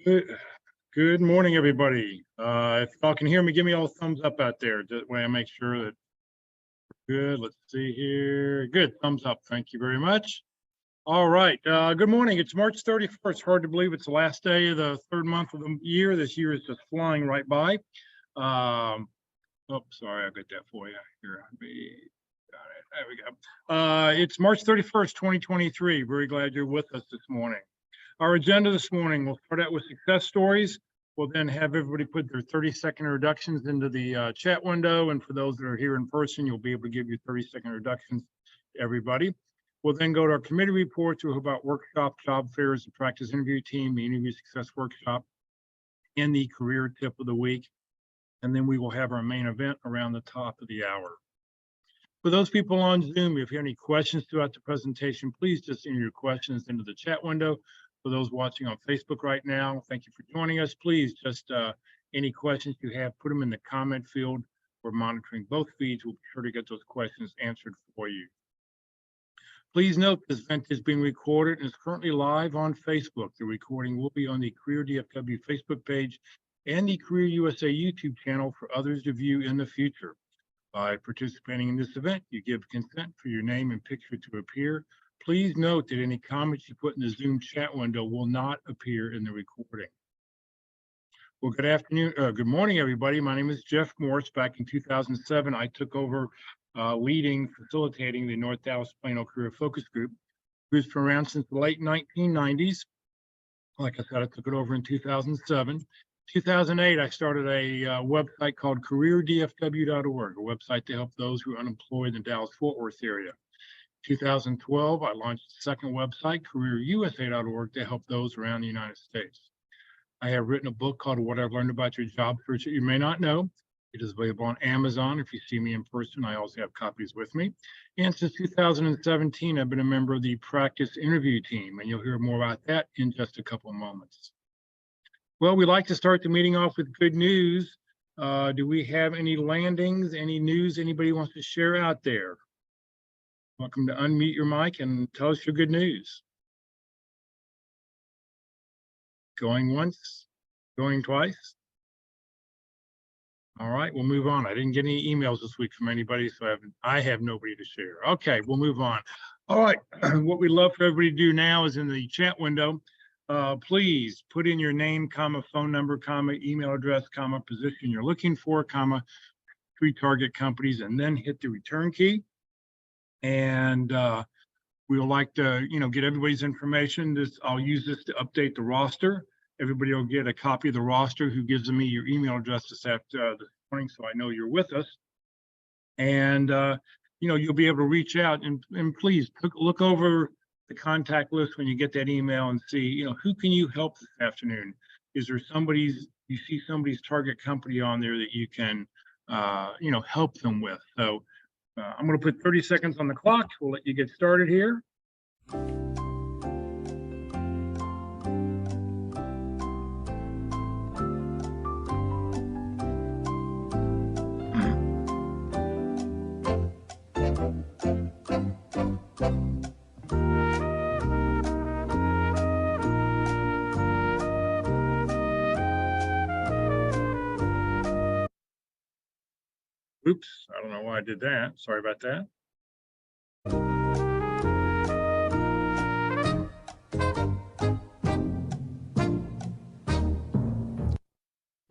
Good morning, everybody. If y'all can hear me, give me all a thumbs up out there. That way I make sure that we're good. Let's see here. Good, thumbs up. Thank you very much. All right. Good morning. It's March 31st. Hard to believe it's the last day of the third month of the year. This year is just flying right by. Oh, sorry, I got that for you. Here, got it. There we go. It's March 31st, 2023. Very glad you're with us this morning. Our agenda this morning, we'll start out with success stories. We'll then have everybody put their 30-second introductions into the chat window. And for those that are here in person, you'll be able to give your 30-second introductions to everybody. We'll then go to our committee reports about workshop, job fairs, the practice interview team, the interview success workshop, and the career tip of the week. And then we will have our main event around the top of the hour. For those people on Zoom, if you have any questions throughout the presentation, please just enter your questions into the chat window. For those watching on Facebook right now, thank you for joining us. Please just any questions you have, put them in the comment field. We're monitoring both feeds. We'll be sure to get those questions answered for you. Please note this event is being recorded and is currently live on Facebook. The recording will be on the Career DFW Facebook page and the Career USA YouTube channel for others to view in the future. By participating in this event, you give consent for your name and picture to appear. Please note that any comments you put in the Zoom chat window will not appear in the recording. Well, good morning, everybody. My name is Jeff Morse. Back in 2007, I took over facilitating the North Dallas Plano Career Focus Group. It's been around since the late 1990s. Like I said, I took it over in 2007. 2008, I started a website called careerdfw.org, a website to help those who are unemployed in the Dallas-Fort Worth area. 2012, I launched a second website, careerusa.org, to help those around the United States. I have written a book called What I've Learned About Your Job Search That You May Not Know. It is available on Amazon. If you see me in person, I also have copies with me. And since 2017, I've been a member of the practice interview team, and you'll hear more about that in just a couple of moments. Well, we like to start the meeting off with good news. Do we have any landings, any news anybody wants to share out there? Welcome to unmute your mic and tell us your good news. Going once, going twice. All right, we'll move on. I didn't get any emails this week from anybody, so I have nobody to share. Okay, we'll move on. All right, what we'd love for everybody to do now is in the chat window, please put in your name, comma, phone number, comma, email address, comma, position you're looking for, comma, 3 target companies, and then hit the return key. And we would like to, get everybody's information. I'll use this to update the roster. Everybody will get a copy of the roster who gives me your email address this morning, so I know you're with us. And you'll be able to reach out and please look over the contact list when you get that email and see, who can you help this afternoon? Is there you see somebody's target company on there that you can, help them with? So I'm going to put 30 seconds on the clock. We'll let you get started here. Oops, I don't know why I did that. Sorry about that.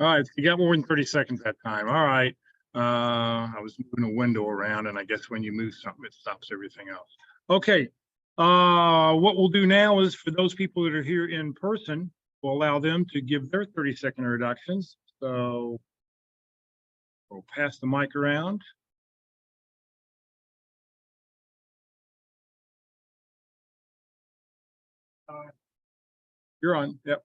All right, so you got more than 30 seconds that time. All right. I was moving a window around, and I guess when you move something, it stops everything else. Okay. What we'll do now is for those people that are here in person, we'll allow them to give their 30-second introductions. So we'll pass the mic around. You're on. Yep.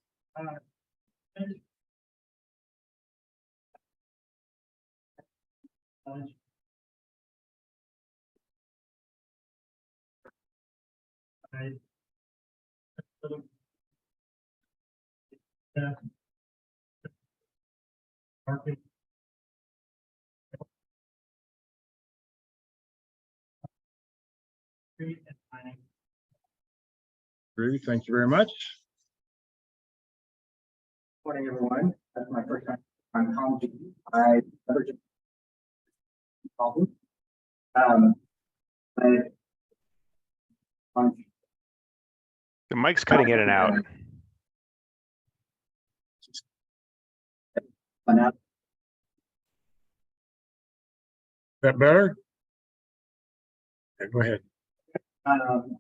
Great, thank you very much. Morning, everyone. That's my first time on Tom G. I never just called. I on The mic's cutting in and out. app. That better? Okay, go ahead. I'm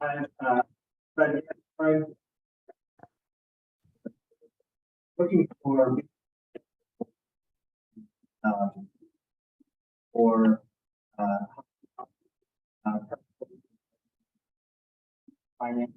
looking for for finance.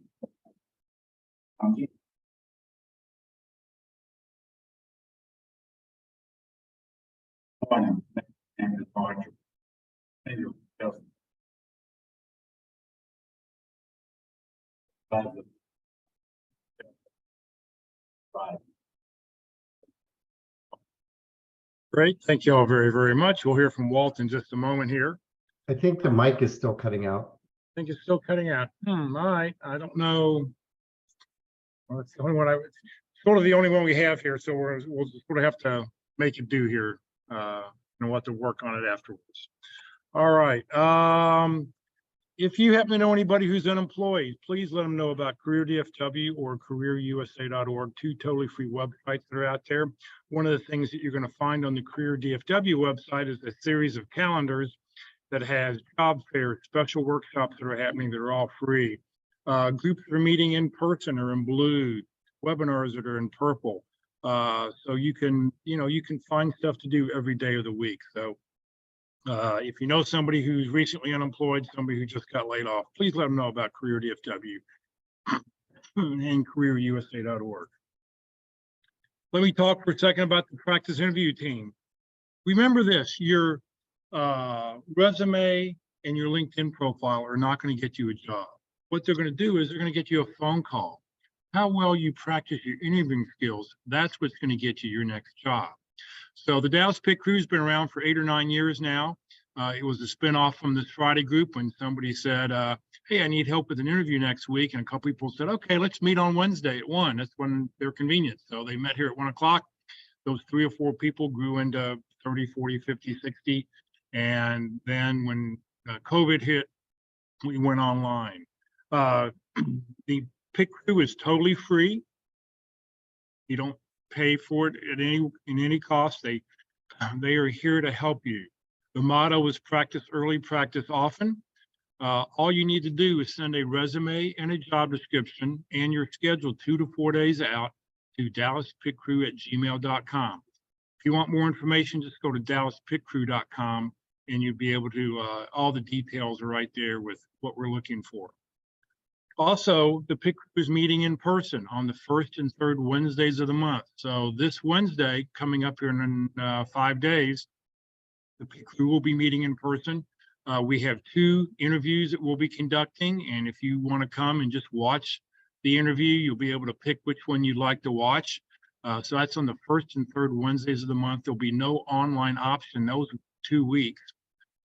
Great. Thank you all very, very much. We'll hear from Walt in just a moment here. I think the mic is still cutting out. I think it's still cutting out. All right. I don't know. Well, it's the only one sort of the only one we have here. So we'll just sort of have to make it do here. And we'll have to work on it afterwards. All right. If you happen to know anybody who's unemployed, please let them know about Career DFW or careerusa.org, two totally free websites that are out there. One of the things that you're going to find on the Career DFW website is a series of calendars that has job fairs, special workshops that are happening that are all free. Groups that are meeting in person are in blue, webinars that are in purple. So you can find stuff to do every day of the week. So if you know somebody who's recently unemployed, somebody who just got laid off, please let them know about Career DFW and careerusa.org. Let me talk for a second about the practice interview team. Remember this, your resume and your LinkedIn profile are not going to get you a job. What they're going to do is they're going to get you a phone call. How well you practice your interviewing skills, that's what's going to get you your next job. So the Dallas Pit Crew's been around for 8 or 9 years now. It was a spinoff from this Friday group when somebody said, hey, I need help with an interview next week. And a couple people said, okay, let's meet on Wednesday at 1. That's when they're convenient. So they met here at 1 o'clock. Those 3 or 4 people grew into 30, 40, 50, 60. And then when COVID hit, we went online. The Pit Crew is totally free. You don't pay for it at any cost. They are here to help you. The motto is practice early, practice often. All you need to do is send a resume and a job description and your schedule 2 to 4 days out to dallaspitcrew@gmail.com. If you want more information, just go to dallaspitcrew.com and you'll be able to, all the details are right there with what we're looking for. Also, the Pit Crew is meeting in person on the 1st and 3rd Wednesdays of the month. So this Wednesday, coming up here in 5 days, the Pit Crew will be meeting in person. We have 2 interviews that we'll be conducting. And if you want to come and just watch the interview, you'll be able to pick which one you'd like to watch. So that's on the 1st and 3rd Wednesdays of the month. There'll be no online option those 2 weeks,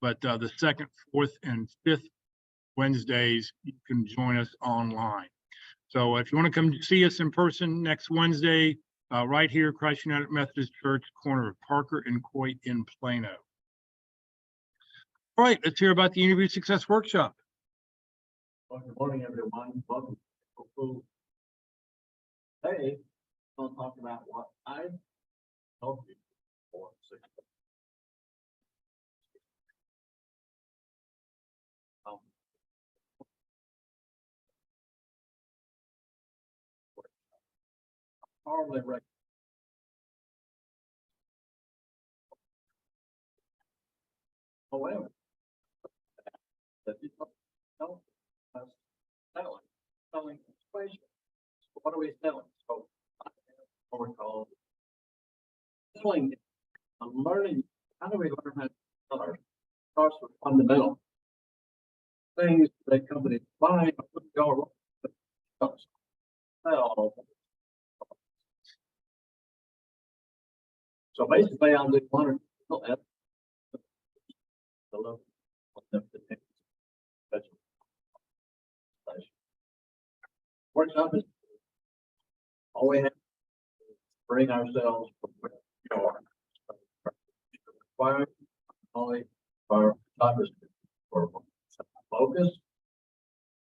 but the 2nd, 4th, and 5th Wednesdays, you can join us online. So if you want to come see us in person next Wednesday, right here, Christ United Methodist Church, corner of Parker and Coit in Plano. All right, let's hear about the Interview Success Workshop. Well, good morning, everyone. Welcome to today. I'll talk about what I help you for success. However, that you don't selling persuasion. So what are we selling? So what we're called selling. I'm learning. How do we learn how to sell our starts with fundamental things that companies buy? Sell. So basically, I'll do one or two workshop is all we have bring ourselves from where we are. Requiring only our Congress for focus,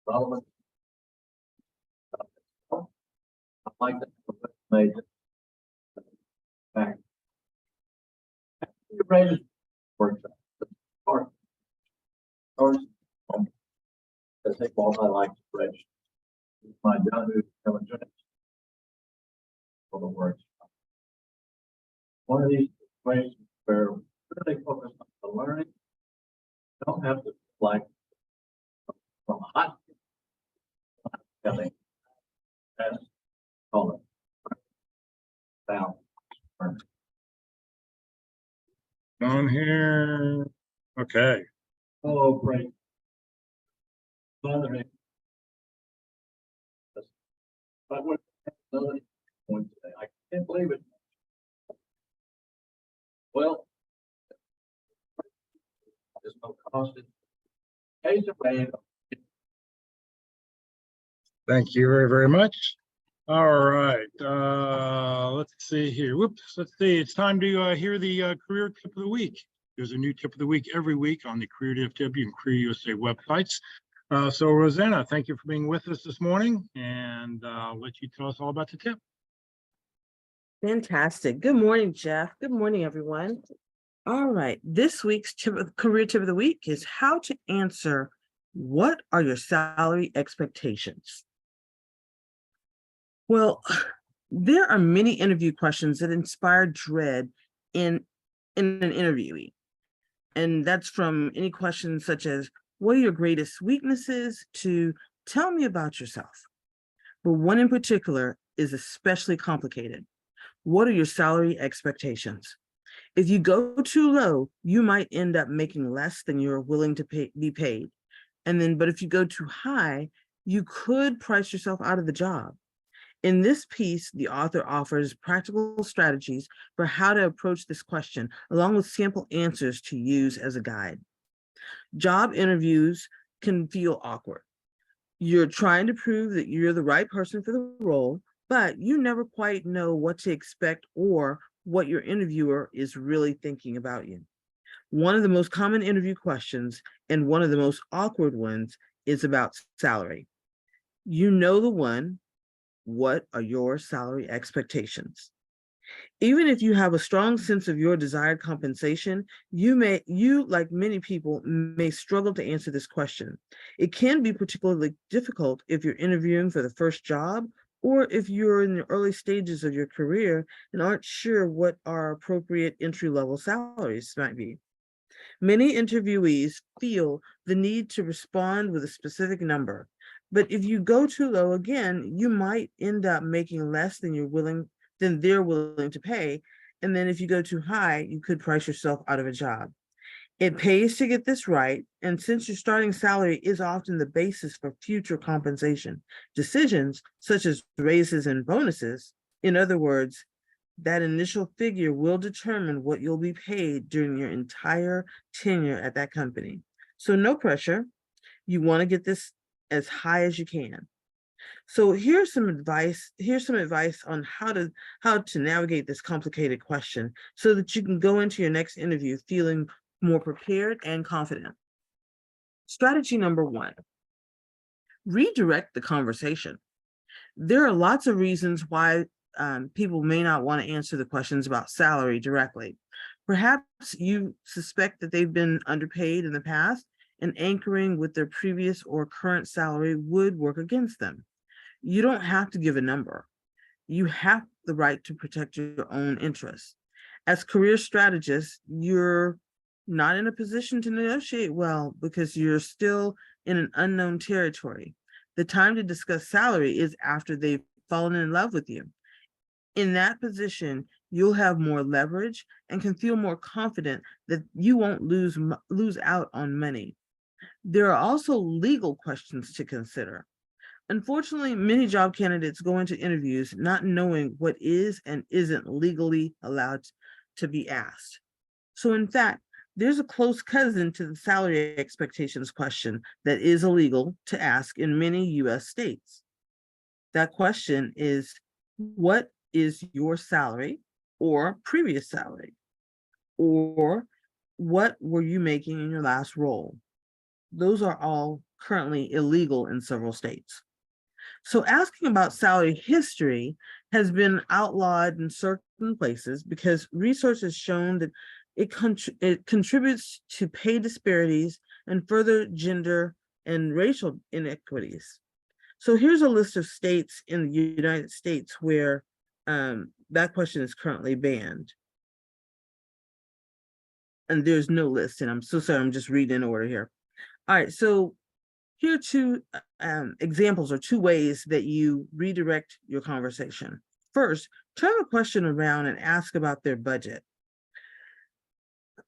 relevant. I like that. Made back. You raise workshop. Or I think all I like to register. My job is coming to it. For the workshop. One of these ways where really focus on the learning. Don't have to like from hot. Telling. That's call it. Down. On here. Okay. Oh, great. Bothering. But what another point today, I can't believe it. Well, there's no cost. Pays the way. Thank you very, very much. All right, let's see here. Whoops, let's see. It's time to hear the career tip of the week. There's a new tip of the week every week on the Career DFW and Career USA websites. So Rosanna, thank you for being with us this morning, and I'll let you tell us all about the tip. Fantastic. Good morning, Jeff. Good morning, everyone. All right. This week's career tip of the week is how to answer what are your salary expectations? Well, there are many interview questions that inspire dread in an interviewee. And that's from any questions such as, what are your greatest weaknesses, to tell me about yourself. But one in particular is especially complicated. What are your salary expectations? If you go too low, you might end up making less than you're willing to be paid. But if you go too high, you could price yourself out of the job. In this piece, the author offers practical strategies for how to approach this question, along with sample answers to use as a guide. Job interviews can feel awkward. You're trying to prove that you're the right person for the role, but you never quite know what to expect or what your interviewer is really thinking about you. One of the most common interview questions, and one of the most awkward ones, is about salary. You know the one. What are your salary expectations? Even if you have a strong sense of your desired compensation, you, like many people, may struggle to answer this question. It can be particularly difficult if you're interviewing for the first job, or if you're in the early stages of your career and aren't sure what our appropriate entry-level salaries might be. Many interviewees feel the need to respond with a specific number, but if you go too low again, you might end up making less than they're willing to pay. And then if you go too high, you could price yourself out of a job. It pays to get this right, and since your starting salary is often the basis for future compensation decisions, such as raises and bonuses, in other words, that initial figure will determine what you'll be paid during your entire tenure at that company. So no pressure. You want to get this as high as you can. So here's some advice on how to navigate this complicated question so that you can go into your next interview feeling more prepared and confident. Strategy number 1, redirect the conversation. There are lots of reasons why people may not want to answer the questions about salary directly. Perhaps you suspect that they've been underpaid in the past, and anchoring with their previous or current salary would work against them. You don't have to give a number. You have the right to protect your own interests. As career strategists, you're not in a position to negotiate well because you're still in an unknown territory. The time to discuss salary is after they've fallen in love with you. In that position, you'll have more leverage and can feel more confident that you won't lose out on money. There are also legal questions to consider. Unfortunately, many job candidates go into interviews not knowing what is and isn't legally allowed to be asked. So in fact, there's a close cousin to the salary expectations question that is illegal to ask in many US states. That question is, what is your salary or previous salary? Or what were you making in your last role? Those are all currently illegal in several states. So asking about salary history has been outlawed in certain places because research has shown that it contributes to pay disparities and further gender and racial inequities. So here's a list of states in the United States where that question is currently banned. And there's no list, and I'm so sorry, I'm just reading in order here. All right, so here are two examples or two ways that you redirect your conversation. First, turn the question around and ask about their budget.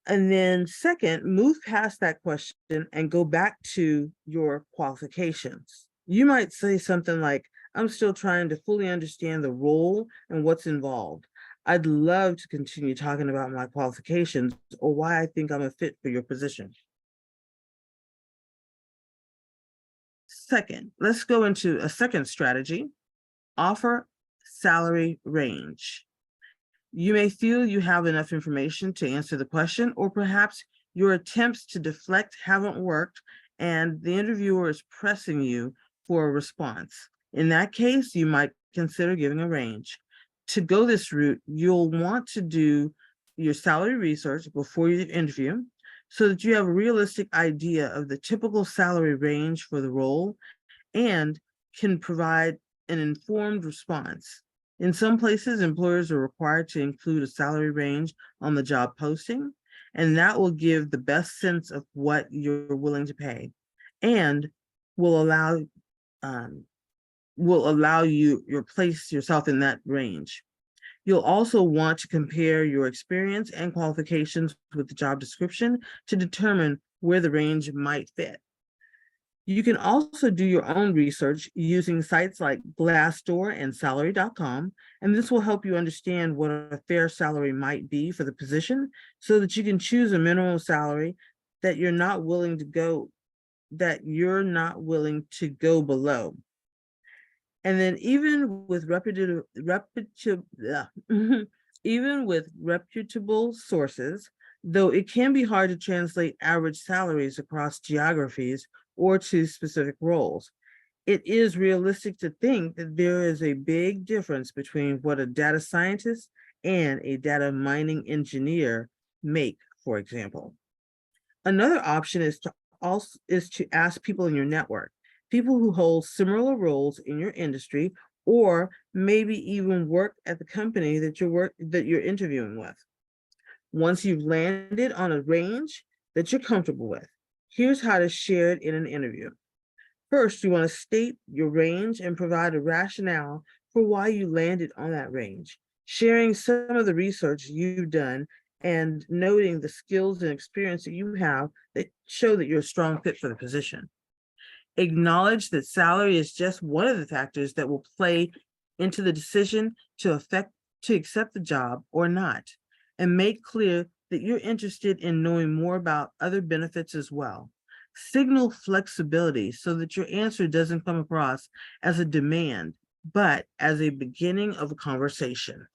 And then second, move past that question and go back to your qualifications. You might say something like, I'm still trying to fully understand the role and what's involved. I'd love to continue talking about my qualifications or why I think I'm a fit for your position. Second, let's go into a second strategy, offer salary range. You may feel you have enough information to answer the question, or perhaps your attempts to deflect haven't worked and the interviewer is pressing you for a response. In that case, you might consider giving a range. To go this route, you'll want to do your salary research before you interview so that you have a realistic idea of the typical salary range for the role and can provide an informed response. In some places, employers are required to include a salary range on the job posting, and that will give the best sense of what you're willing to pay and will allow you place yourself in that range. You'll also want to compare your experience and qualifications with the job description to determine where the range might fit. You can also do your own research using sites like Glassdoor and salary.com, and this will help you understand what a fair salary might be for the position so that you can choose a minimum salary that you're not willing to go below. And then even with reputable sources, though it can be hard to translate average salaries across geographies or to specific roles, it is realistic to think that there is a big difference between what a data scientist and a data mining engineer make, for example. Another option is to ask people in your network, people who hold similar roles in your industry, or maybe even work at the company that you're interviewing with. Once you've landed on a range that you're comfortable with, here's how to share it in an interview. First, you want to state your range and provide a rationale for why you landed on that range, sharing some of the research you've done and noting the skills and experience that you have that show that you're a strong fit for the position. Acknowledge that salary is just one of the factors that will play into the decision to accept the job or not, and make clear that you're interested in knowing more about other benefits as well. Signal flexibility so that your answer doesn't come across as a demand, but as a beginning of a conversation.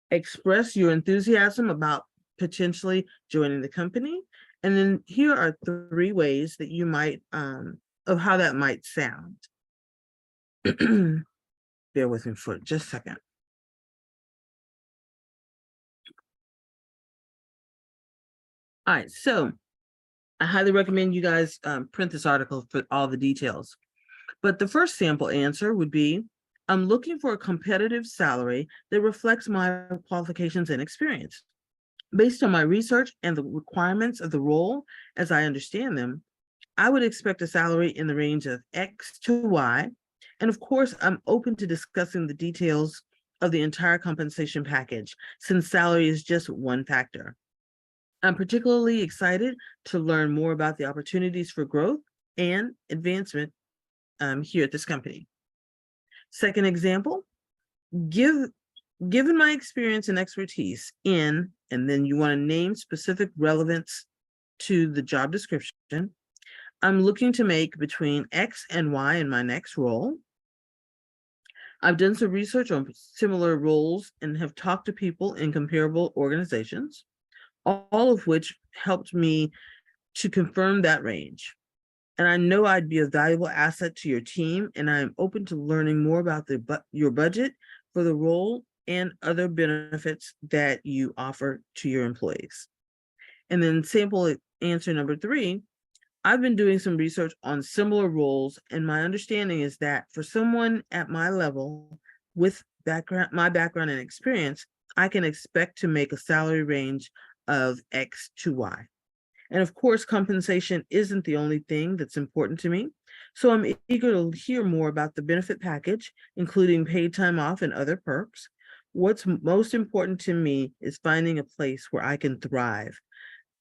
Express your enthusiasm about potentially joining the company. And then here are 3 ways that you might, of how that might sound. Bear with me for just a second. All right, so I highly recommend you guys print this article for all the details. But the first sample answer would be, I'm looking for a competitive salary that reflects my qualifications and experience. Based on my research and the requirements of the role, as I understand them, I would expect a salary in the range of X to Y. And of course, I'm open to discussing the details of the entire compensation package, since salary is just one factor. I'm particularly excited to learn more about the opportunities for growth and advancement here at this company. Second example, given my experience and expertise in, and then you want to name specific relevance to the job description, I'm looking to make between X and Y in my next role. I've done some research on similar roles and have talked to people in comparable organizations, all of which helped me to confirm that range. And I know I'd be a valuable asset to your team, and I am open to learning more about your budget for the role and other benefits that you offer to your employees. And then sample answer number 3, I've been doing some research on similar roles, and my understanding is that for someone at my level with my background and experience, I can expect to make a salary range of X to Y. And of course, compensation isn't the only thing that's important to me. So I'm eager to hear more about the benefit package, including paid time off and other perks. What's most important to me is finding a place where I can thrive.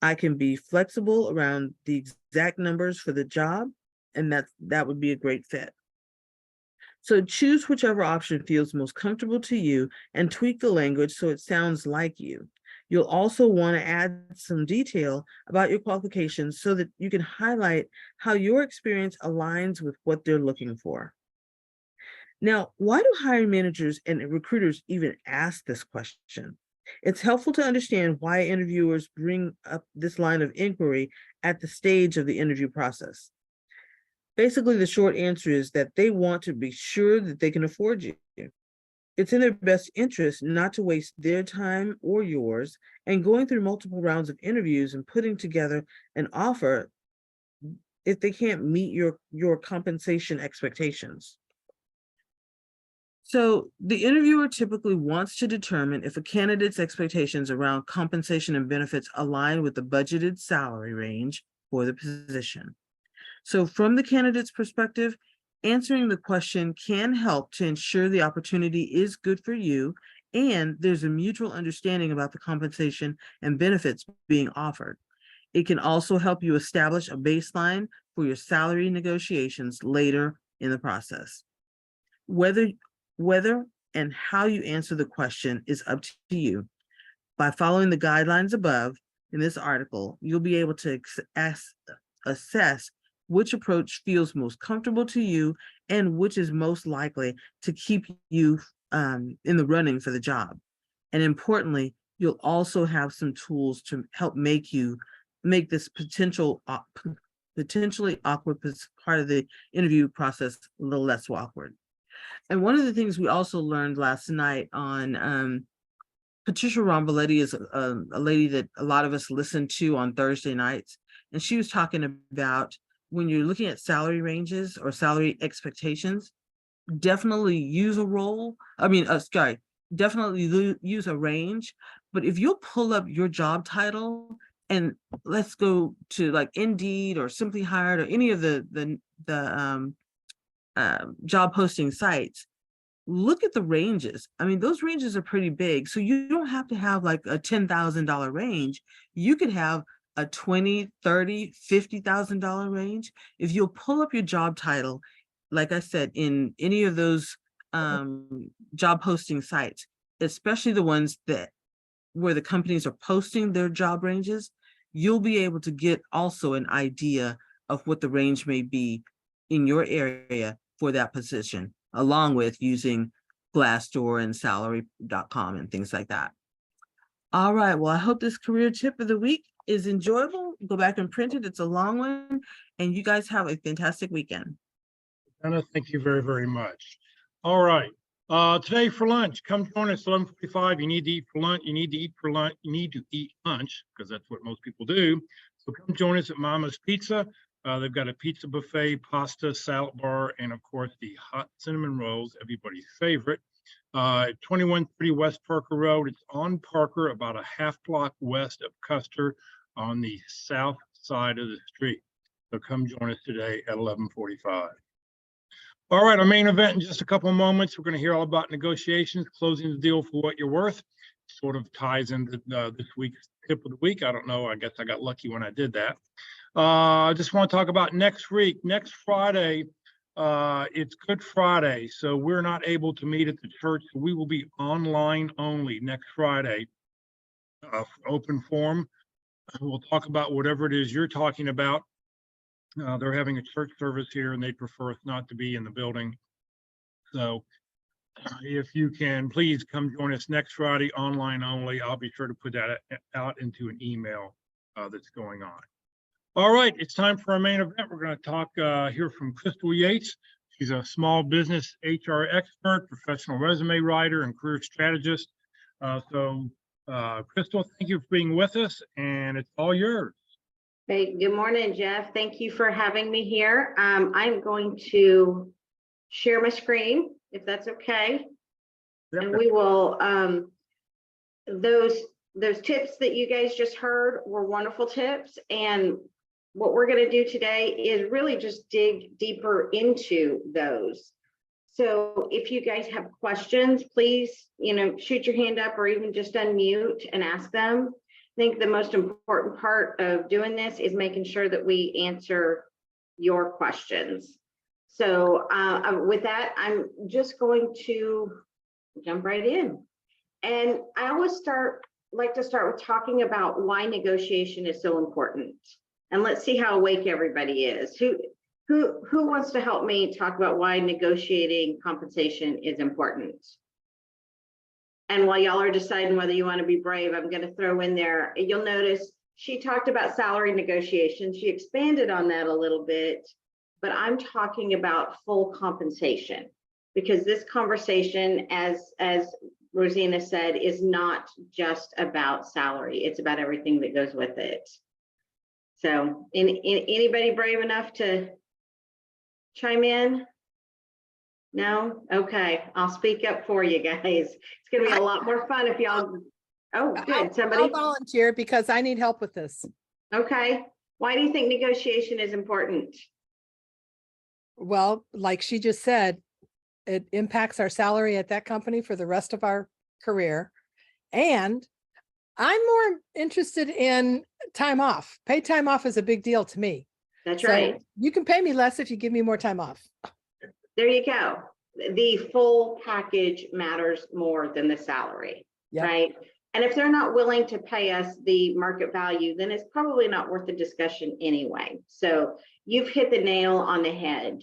I can be flexible around the exact numbers for the job, and that would be a great fit. So choose whichever option feels most comfortable to you and tweak the language so it sounds like you. You'll also want to add some detail about your qualifications so that you can highlight how your experience aligns with what they're looking for. Now, why do hiring managers and recruiters even ask this question? It's helpful to understand why interviewers bring up this line of inquiry at the stage of the interview process. Basically, the short answer is that they want to be sure that they can afford you. It's in their best interest not to waste their time or yours, and going through multiple rounds of interviews and putting together an offer if they can't meet your compensation expectations. So the interviewer typically wants to determine if a candidate's expectations around compensation and benefits align with the budgeted salary range for the position. So from the candidate's perspective, answering the question can help to ensure the opportunity is good for you and there's a mutual understanding about the compensation and benefits being offered. It can also help you establish a baseline for your salary negotiations later in the process. Whether and how you answer the question is up to you. By following the guidelines above in this article, you'll be able to assess which approach feels most comfortable to you and which is most likely to keep you in the running for the job. And importantly, you'll also have some tools to help make this potentially awkward part of the interview process a little less awkward. And one of the things we also learned last night on Patricia Romboletti is a lady that a lot of us listen to on Thursday nights. And she was talking about when you're looking at salary ranges or salary expectations, definitely use a definitely use a range. But if you'll pull up your job title and let's go to like Indeed or Simply Hired or any of the job posting sites, look at the ranges. I mean, those ranges are pretty big. So you don't have to have like a $10,000 range. You could have a $20,000, $30,000, $50,000 range. If you'll pull up your job title, like I said, in any of those job posting sites, especially the ones where the companies are posting their job ranges, you'll be able to get also an idea of what the range may be in your area for that position, along with using Glassdoor and salary.com and things like that. All right, well, I hope this career tip of the week is enjoyable. Go back and print it. It's a long one, and you guys have a fantastic weekend. Anna, thank you very, very much. All right. Today for lunch, come join us 11:45. You need to eat for lunch. You need to eat for lunch. You need to eat lunch because that's what most people do. So come join us at Mama's Pizza. They've got a pizza buffet, pasta, salad bar, and of course the hot cinnamon rolls, everybody's favorite. 2130 West Parker Road. It's on Parker, about a half block west of Custer on the south side of the street. So come join us today at 11:45. All right, our main event in just a couple of moments. We're going to hear all about negotiations, closing the deal for what you're worth. Sort of ties into this week's tip of the week. I don't know. I guess I got lucky when I did that. I just want to talk about next week. Next Friday, it's Good Friday, so we're not able to meet at the church. We will be online only next Friday. Open forum. We'll talk about whatever it is you're talking about. They're having a church service here and they prefer us not to be in the building. So if you can, please come join us next Friday, online only. I'll be sure to put that out into an email that's going on. All right, it's time for our main event. We're going to talk hear from Krystal Yates. She's a small business HR expert, professional resume writer, and career strategist. Krystal, thank you for being with us, and it's all yours. Hey, good morning, Jeff. Thank you for having me here. I'm going to share my screen, if that's okay. Yep. And we will, those tips that you guys just heard were wonderful tips. And what we're going to do today is really just dig deeper into those. So if you guys have questions, please, shoot your hand up or even just unmute and ask them. I think the most important part of doing this is making sure that we answer your questions. So with that, I'm just going to jump right in. And I always like to start with talking about why negotiation is so important. And let's see how awake everybody is. Who wants to help me talk about why negotiating compensation is important? And while y'all are deciding whether you want to be brave, I'm going to throw in there, you'll notice she talked about salary negotiations. She expanded on that a little bit, but I'm talking about full compensation, because this conversation, as Rosina said, is not just about salary. It's about everything that goes with it. So anybody brave enough to chime in? No? Okay, I'll speak up for you guys. It's gonna be a lot more fun if y'all, oh, good, somebody. I'll volunteer because I need help with this. Okay, why do you think negotiation is important? Well, like she just said, it impacts our salary at that company for the rest of our career. And I'm more interested in time off. Paid time off is a big deal to me. That's So right. you can pay me less if you give me more time off. There you go. The full package matters more than the salary, Yep. right? And if they're not willing to pay us the market value, then it's probably not worth the discussion anyway. So you've hit the nail on the head.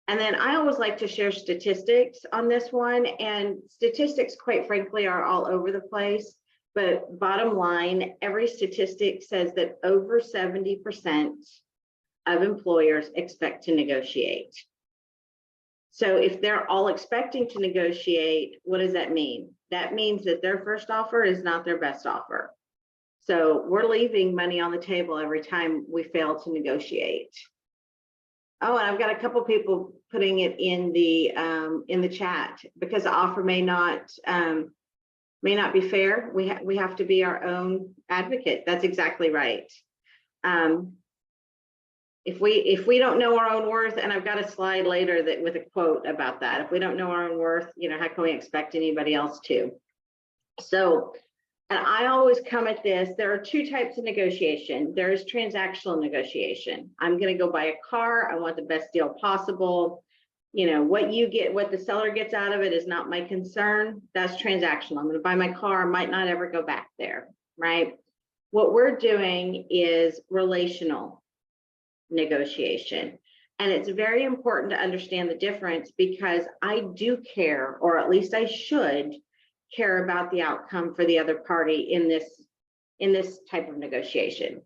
And then I always like to share statistics on this one. And statistics, quite frankly, are all over the place. But bottom line, every statistic says that over 70% of employers expect to negotiate. So if they're all expecting to negotiate, what does that mean? That means that their first offer is not their best offer. So we're leaving money on the table every time we fail to negotiate. Oh, and I've got a couple people putting it in the chat, because the offer may not be fair. We have to be our own advocate. That's exactly right. If we don't know our own worth, and I've got a slide later that with a quote about that, if we don't know our own worth, how can we expect anybody else to? So, and I always come at this, there are two types of negotiation. There is transactional negotiation. I'm going to go buy a car. I want the best deal possible. What you get, what the seller gets out of it is not my concern. That's transactional. I'm going to buy my car. I might not ever go back there, right? What we're doing is relational negotiation. And it's very important to understand the difference, because I do care, or at least I should care about the outcome for the other party in this type of negotiation.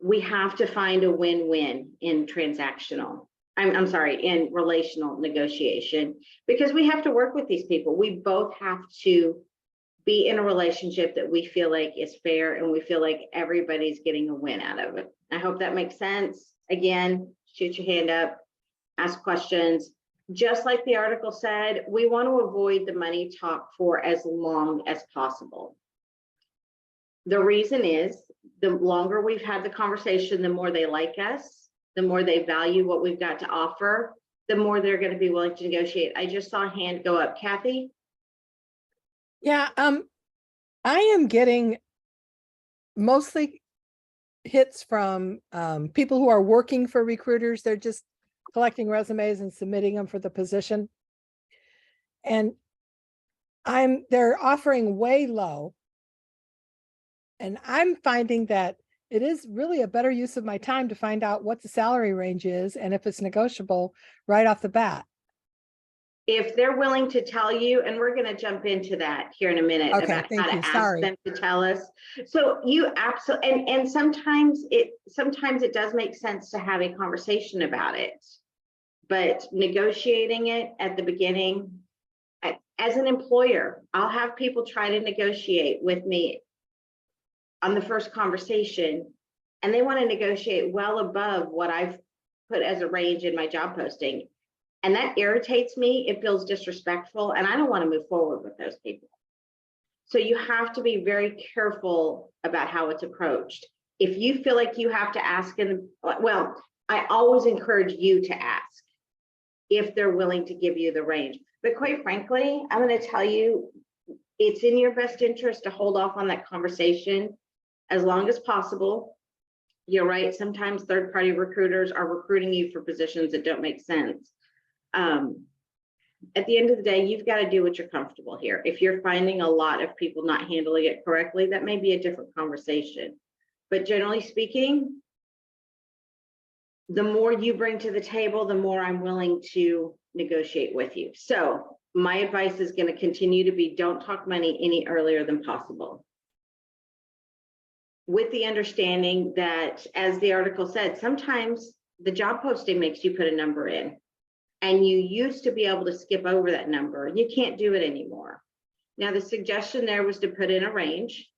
We have to find a win-win in transactional. I'm sorry, in relational negotiation, because we have to work with these people. We both have to be in a relationship that we feel like is fair, and we feel like everybody's getting a win out of it. I hope that makes sense. Again, shoot your hand up, ask questions. Just like the article said, we want to avoid the money talk for as long as possible. The reason is, the longer we've had the conversation, the more they like us, the more they value what we've got to offer, the more they're going to be willing to negotiate. I just saw a hand go up. Kathy? Yeah, I am getting mostly hits from people who are working for recruiters. They're just collecting resumes and submitting them for the position. And they're offering way low. And I'm finding that it is really a better use of my time to find out what the salary range is and if it's negotiable right off the bat. if they're willing to tell you, and we're gonna jump into that here in a minute Okay, about how thank to you. ask Sorry. them to tell us. So you absolutely, and sometimes it does make sense to have a conversation about it. But negotiating it at the beginning, as an employer, I'll have people try to negotiate with me on the first conversation, and they want to negotiate well above what I've put as a range in my job posting. And that irritates me. It feels disrespectful, and I don't want to move forward with those people. So you have to be very careful about how it's approached. If you feel like you have to ask, and well, I always encourage you to ask if they're willing to give you the range. But quite frankly, I'm going to tell you, it's in your best interest to hold off on that conversation as long as possible. You're right. Sometimes third-party recruiters are recruiting you for positions that don't make sense. At the end of the day, you've got to do what you're comfortable here. If you're finding a lot of people not handling it correctly, that may be a different conversation. But generally speaking, the more you bring to the table, the more I'm willing to negotiate with you. So my advice is going to continue to be, don't talk money any earlier than possible. With the understanding that, as the article said, sometimes the job posting makes you put a number in, and you used to be able to skip over that number. You can't do it anymore. Now, the suggestion there was to put in a range,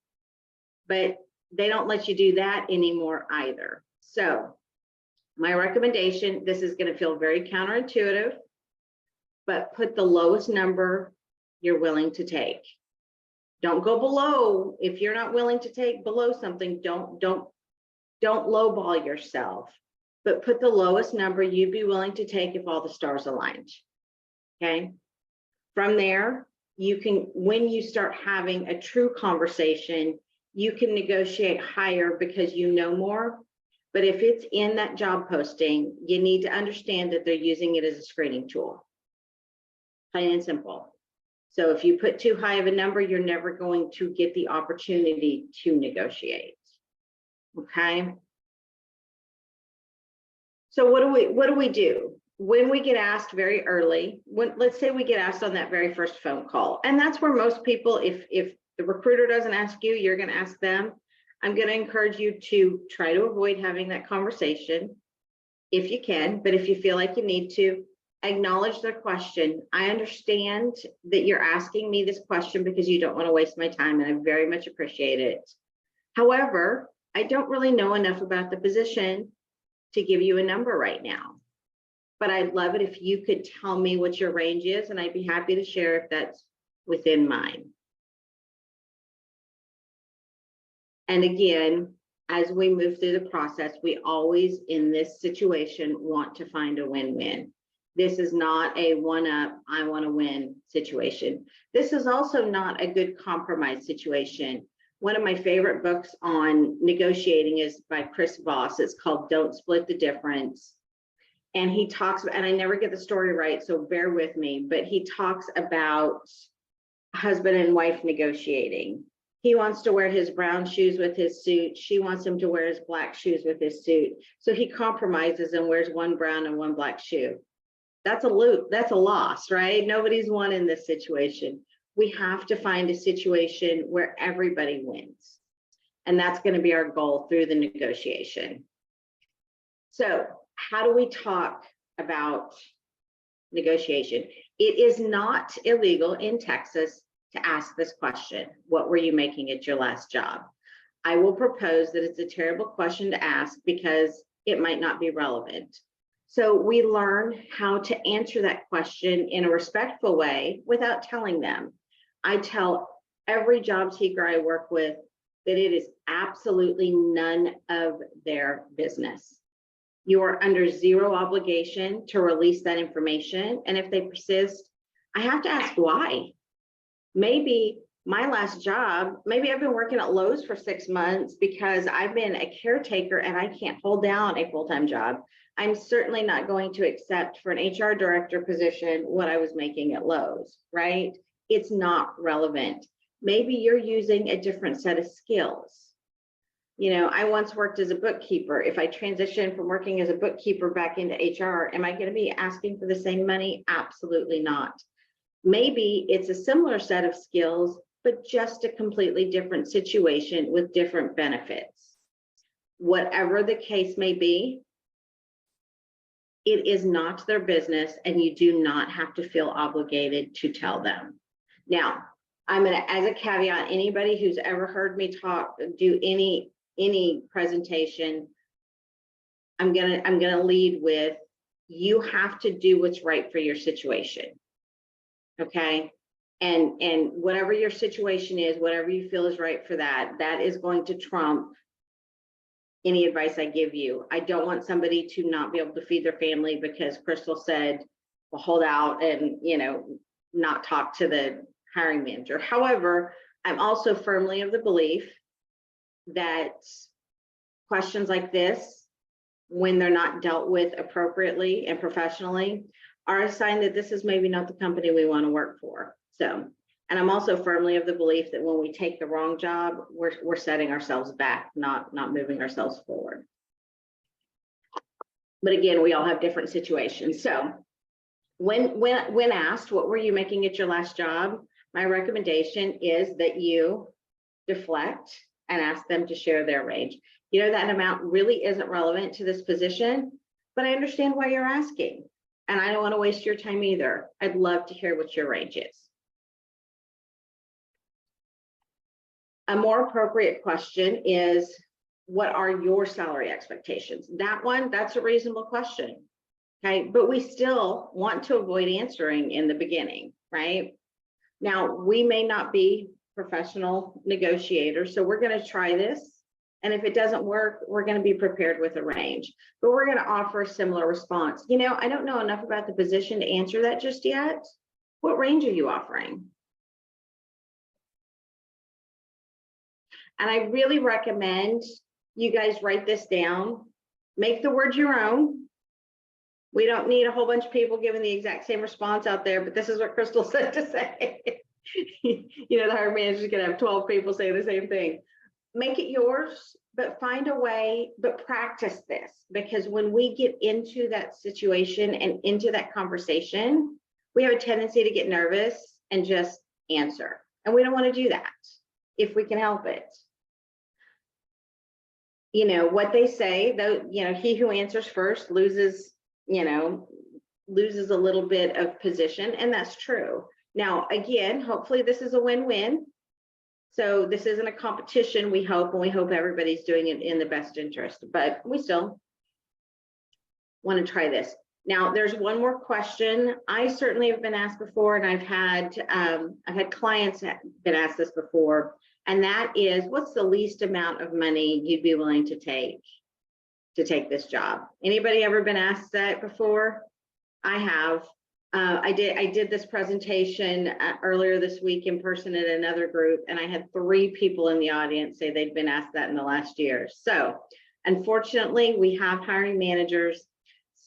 but they don't let you do that anymore either. So my recommendation, this is going to feel very counterintuitive, but put the lowest number you're willing to take. Don't go below. If you're not willing to take below something, don't lowball yourself, but put the lowest number you'd be willing to take if all the stars aligned. Okay. From there, you can, when you start having a true conversation, you can negotiate higher because you know more. But if it's in that job posting, you need to understand that they're using it as a screening tool. Plain and simple. So if you put too high of a number, you're never going to get the opportunity to negotiate. Okay. So what do we do when we get asked very early? Let's say we get asked on that very first phone call, and that's where most people, if the recruiter doesn't ask you, you're going to ask them. I'm going to encourage you to try to avoid having that conversation if you can, but if you feel like you need to, acknowledge their question. I understand that you're asking me this question because you don't want to waste my time, and I very much appreciate it. However, I don't really know enough about the position to give you a number right now, but I'd love it if you could tell me what your range is, and I'd be happy to share if that's within mine. And again, as we move through the process, we always in this situation want to find a win-win. This is not a one-up, I want to win situation. This is also not a good compromise situation. One of my favorite books on negotiating is by Chris Voss. It's called Don't Split the Difference. And he talks, and I never get the story right, so bear with me, but he talks about husband and wife negotiating. He wants to wear his brown shoes with his suit. She wants him to wear his black shoes with his suit. So he compromises and wears one brown and one black shoe. That's a loss, right? Nobody's won in this situation. We have to find a situation where everybody wins. And that's going to be our goal through the negotiation. So how do we talk about negotiation? It is not illegal in Texas to ask this question. What were you making at your last job? I will propose that it's a terrible question to ask because it might not be relevant. So we learn how to answer that question in a respectful way without telling them. I tell every job seeker I work with that it is absolutely none of their business. You are under zero obligation to release that information. And if they persist, I have to ask why. Maybe my last job, maybe I've been working at Lowe's for 6 months because I've been a caretaker and I can't hold down a full-time job. I'm certainly not going to accept for an HR director position what I was making at Lowe's, right? It's not relevant. Maybe you're using a different set of skills. You know, I once worked as a bookkeeper. If I transition from working as a bookkeeper back into HR, am I going to be asking for the same money? Absolutely not. Maybe it's a similar set of skills, but just a completely different situation with different benefits. Whatever the case may be, it is not their business, and you do not have to feel obligated to tell them. Now, I'm gonna, as a caveat, anybody who's ever heard me do any presentation, I'm gonna lead with, you have to do what's right for your situation. Okay. And whatever your situation is, whatever you feel is right for that, that is going to trump any advice I give you. I don't want somebody to not be able to feed their family because Krystal said, well, hold out and, you know, not talk to the hiring manager. However, I'm also firmly of the belief that questions like this, when they're not dealt with appropriately and professionally, are a sign that this is maybe not the company we want to work for. So, and I'm also firmly of the belief that when we take the wrong job, we're setting ourselves back, not moving ourselves forward. But again, we all have different situations. So when asked, what were you making at your last job? My recommendation is that you deflect and ask them to share their range. You know, that amount really isn't relevant to this position, but I understand why you're asking. And I don't want to waste your time either. I'd love to hear what your range is. A more appropriate question is, what are your salary expectations? That one, that's a reasonable question. Okay, but we still want to avoid answering in the beginning, right? Now, we may not be professional negotiators, so we're going to try this. And if it doesn't work, we're going to be prepared with a range, but we're going to offer a similar response. You know, I don't know enough about the position to answer that just yet. What range are you offering? And I really recommend you guys write this down, make the words your own. We don't need a whole bunch of people giving the exact same response out there, but this is what Krystal said to say. You know, the hiring manager is going to have 12 people say the same thing. Make it yours, but find a way, but practice this, because when we get into that situation and into that conversation, we have a tendency to get nervous and just answer. And we don't want to do that if we can help it. You know, what they say, though, you know, he who answers first loses, you know, loses a little bit of position, and that's true. Now, again, hopefully this is a win-win. So this isn't a competition, we hope, and we hope everybody's doing it in the best interest, but we still want to try this. Now, there's one more question. I certainly have been asked before, and I've had clients that have been asked this before, and that is, what's the least amount of money you'd be willing to take this job? Anybody ever been asked that before? I have. I did this presentation earlier this week in person at another group, and I had 3 people in the audience say they'd been asked that in the last year. So unfortunately, we have hiring managers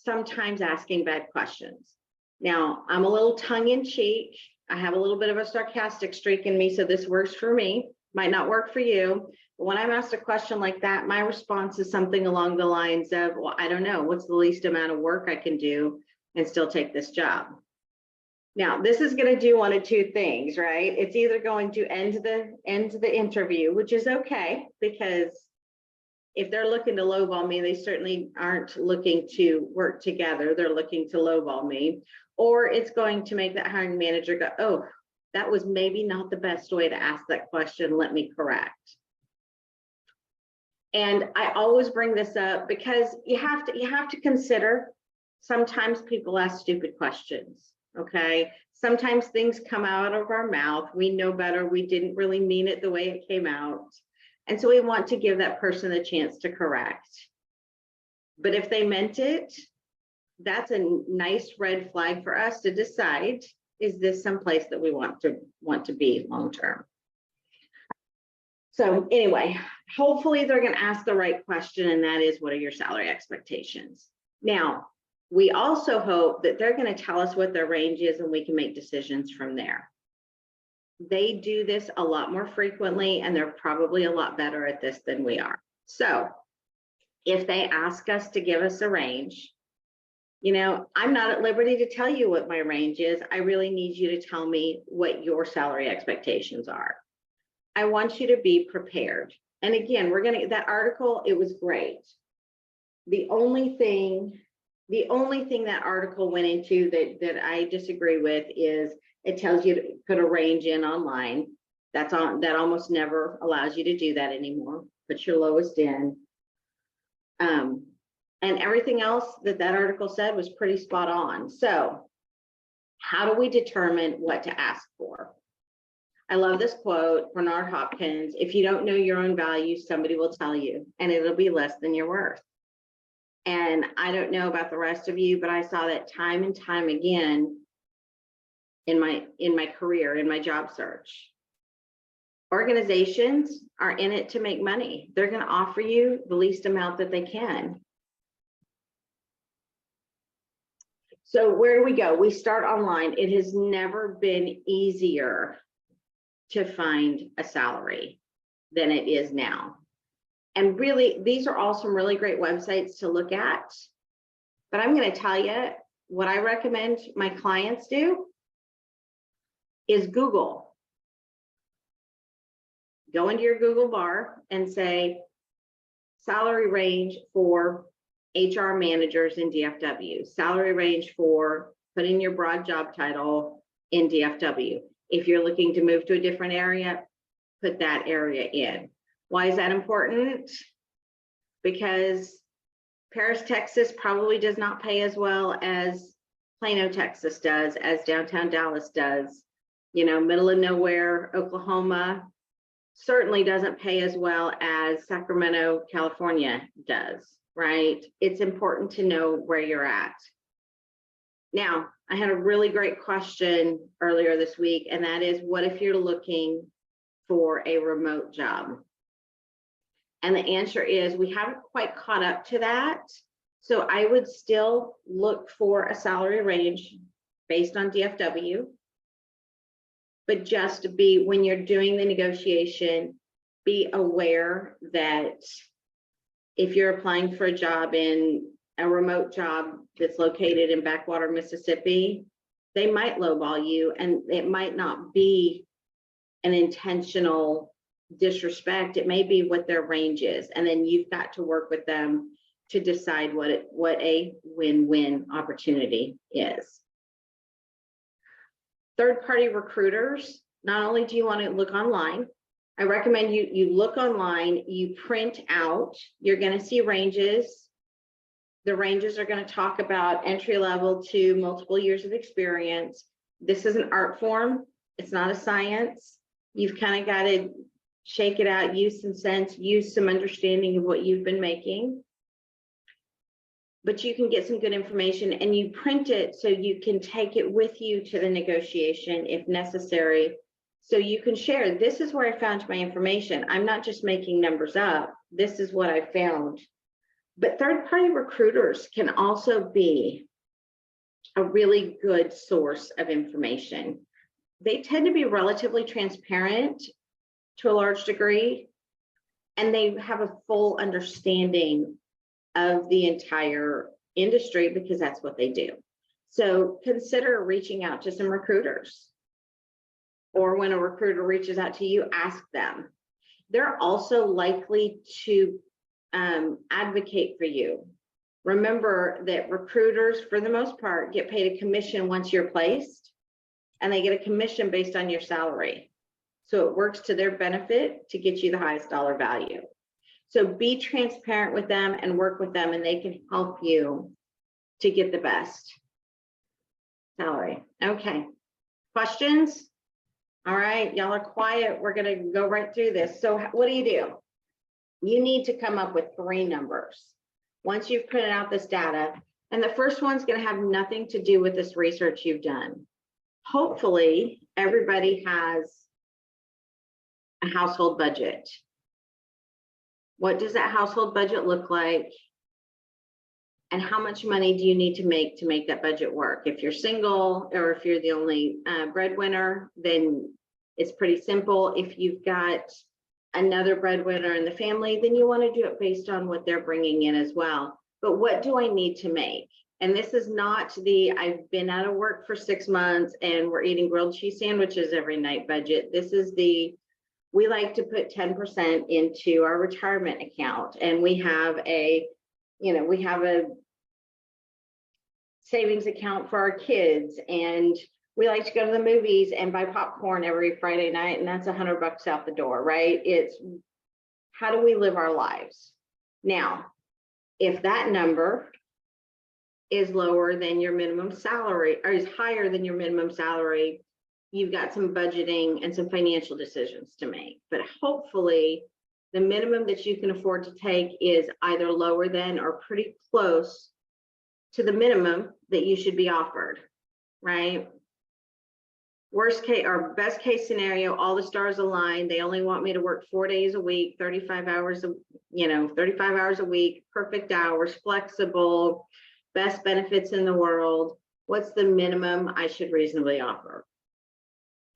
sometimes asking bad questions. Now, I'm a little tongue-in-cheek. I have a little bit of a sarcastic streak in me, so this works for me. Might not work for you. But when I'm asked a question like that, my response is something along the lines of, well, I don't know, what's the least amount of work I can do and still take this job? Now, this is going to do one of 2 things, right? It's either going to end the interview, which is okay, because if they're looking to lowball me, they certainly aren't looking to work together. They're looking to lowball me. Or it's going to make that hiring manager go, oh, that was maybe not the best way to ask that question. Let me correct. And I always bring this up because you have to consider, sometimes people ask stupid questions, okay? Sometimes things come out of our mouth. We know better. We didn't really mean it the way it came out. And so we want to give that person a chance to correct. But if they meant it, that's a nice red flag for us to decide, is this someplace that we want to be long-term? So anyway, hopefully they're going to ask the right question, and that is, what are your salary expectations? Now, we also hope that they're going to tell us what their range is, and we can make decisions from there. They do this a lot more frequently, and they're probably a lot better at this than we are. So if they ask us to give us a range, I'm not at liberty to tell you what my range is. I really need you to tell me what your salary expectations are. I want you to be prepared. And again, that article, it was great. The only thing that article went into that I disagree with is it tells you to put a range in online. That almost never allows you to do that anymore. Put your lowest in. And everything else that article said was pretty spot on. So how do we determine what to ask for? I love this quote, Bernard Hopkins: if you don't know your own value, somebody will tell you, and it'll be less than your worth. And I don't know about the rest of you, but I saw that time and time again in my career, in my job search. Organizations are in it to make money. They're going to offer you the least amount that they can. So where do we go? We start online. It has never been easier to find a salary than it is now. And really, these are all some really great websites to look at. But I'm going to tell you what I recommend my clients do is Google. Go into your Google bar and say salary range for HR managers in DFW, salary range for, put in your broad job title in DFW. If you're looking to move to a different area, put that area in. Why is that important? Because Paris, Texas probably does not pay as well as Plano, Texas does, as downtown Dallas does. Middle of nowhere, Oklahoma certainly doesn't pay as well as Sacramento, California does, right? It's important to know where you're at. Now, I had a really great question earlier this week, and that is, what if you're looking for a remote job? And the answer is, we haven't quite caught up to that. So I would still look for a salary range based on DFW. But just when you're doing the negotiation, be aware that if you're applying for a job in a remote job that's located in Backwater, Mississippi, they might lowball you, and it might not be an intentional disrespect. It may be what their range is, and then you've got to work with them to decide what a win-win opportunity is. Third-party recruiters, not only do you want to look online, I recommend you look online, you print out, you're going to see ranges. The ranges are going to talk about entry level to multiple years of experience. This is an art form. It's not a science. You've kind of got to shake it out, use some sense, use some understanding of what you've been making. But you can get some good information, and you print it so you can take it with you to the negotiation if necessary. So you can share, this is where I found my information. I'm not just making numbers up. This is what I found. But third-party recruiters can also be a really good source of information. They tend to be relatively transparent to a large degree, and they have a full understanding of the entire industry because that's what they do. So consider reaching out to some recruiters, or when a recruiter reaches out to you, ask them. They're also likely to advocate for you. Remember that recruiters, for the most part, get paid a commission once you're placed, and they get a commission based on your salary. So it works to their benefit to get you the highest dollar value. So be transparent with them and work with them, and they can help you to get the best salary. Okay, questions? All right, y'all are quiet. We're gonna go right through this. So what do? You need to come up with 3 numbers once you've printed out this data. And the first one's gonna have nothing to do with this research you've done. Hopefully, everybody has a household budget. What does that household budget look like? And how much money do you need to make that budget work? If you're single, or if you're the only breadwinner, then it's pretty simple. If you've got another breadwinner in the family, then you want to do it based on what they're bringing in as well. But what do I need to make? And this is not the, I've been out of work for 6 months and we're eating grilled cheese sandwiches every night budget. This is the, we like to put 10% into our retirement account, and we have a, we have a savings account for our kids, and we like to go to the movies and buy popcorn every Friday night, and that's $100 out the door, right? It's how do we live our lives? Now, if that number is lower than your minimum salary, or is higher than your minimum salary, you've got some budgeting and some financial decisions to make. But hopefully the minimum that you can afford to take is either lower than or pretty close to the minimum that you should be offered, right? Worst case or best case scenario, all the stars align. They only want me to work 4 days a week, 35 hours, 35 hours a week, perfect hours, flexible, best benefits in the world. What's the minimum I should reasonably offer?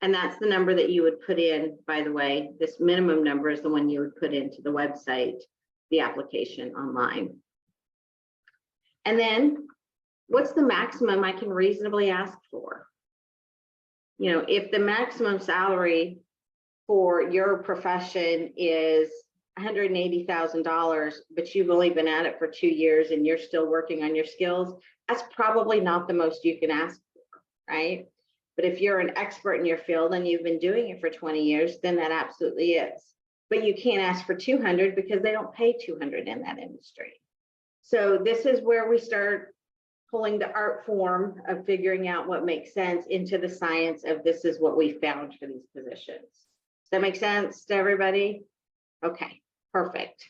And that's the number that you would put in, by the way. This minimum number is the one you would put into the website, the application online. And then what's the maximum I can reasonably ask for? If the maximum salary for your profession is $180,000, but you've only been at it for 2 years and you're still working on your skills, that's probably not the most you can ask for, right? But if you're an expert in your field and you've been doing it for 20 years, then that absolutely is. But you can't ask for 200 because they don't pay 200 in that industry. So this is where we start pulling the art form of figuring out what makes sense into the science of this is what we found for these positions. Does that make sense to everybody? Okay, perfect.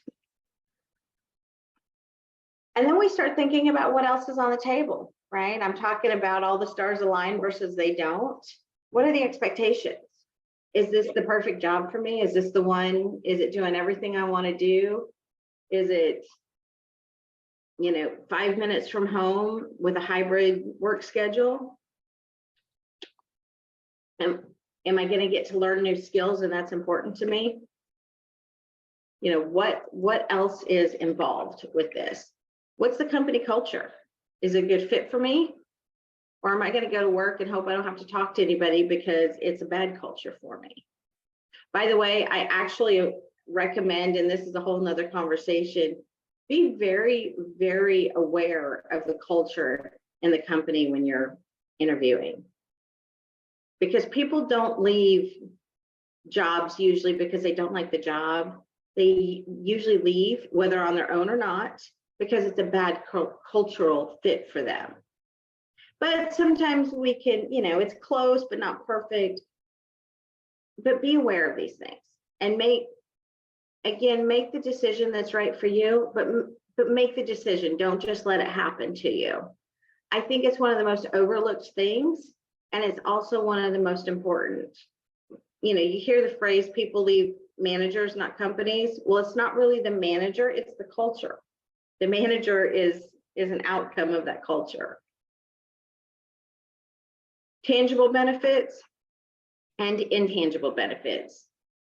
And then we start thinking about what else is on the table, right? I'm talking about all the stars align versus they don't. What are the expectations? Is this the perfect job for me? Is this the one? Is it doing everything I want to do? Is it 5 minutes from home with a hybrid work schedule? Am I going to get to learn new skills, and that's important to me? What else is involved with this? What's the company culture? Is it a good fit for me? Or am I going to go to work and hope I don't have to talk to anybody because it's a bad culture for me? By the way, I actually recommend, and this is a whole nother conversation, be very, very aware of the culture in the company when you're interviewing. Because people don't leave jobs usually because they don't like the job. They usually leave, whether on their own or not, because it's a bad cultural fit for them. But sometimes we can, it's close, but not perfect. But be aware of these things and make the decision that's right for you, but make the decision. Don't just let it happen to you. I think it's one of the most overlooked things, and it's also one of the most important. You hear the phrase, people leave managers, not companies. Well, it's not really the manager, it's the culture. The manager is an outcome of that culture. Tangible benefits and intangible benefits.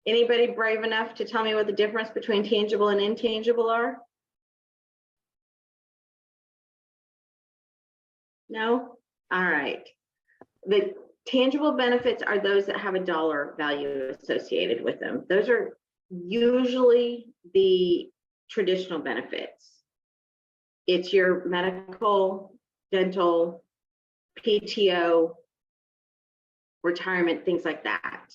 Anybody brave enough to tell me what the difference between tangible and intangible are? No? All right. The tangible benefits are those that have a dollar value associated with them. Those are usually the traditional benefits. It's your medical, dental, PTO, retirement, things like that.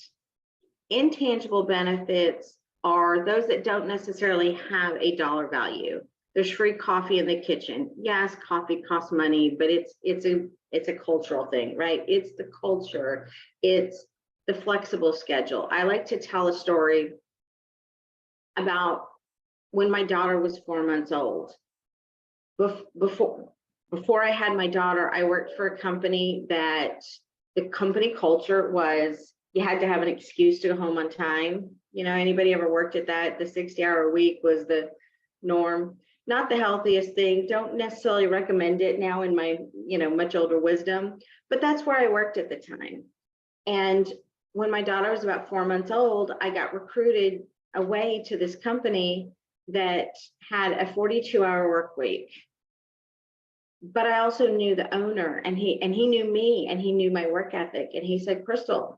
Intangible benefits are those that don't necessarily have a dollar value. There's free coffee in the kitchen. Yes, coffee costs money, but it's a cultural thing, right? It's the culture. It's the flexible schedule. I like to tell a story about when my daughter was 4 months old. Before I had my daughter, I worked for a company that the company culture was you had to have an excuse to go home on time. Anybody ever worked at that? The 60-hour week was the norm. Not the healthiest thing. Don't necessarily recommend it now in my, much older wisdom, but that's where I worked at the time. And when my daughter was about 4 months old, I got recruited away to this company that had a 42-hour work week. But I also knew the owner, and he knew me, and he knew my work ethic. And he said, Krystal,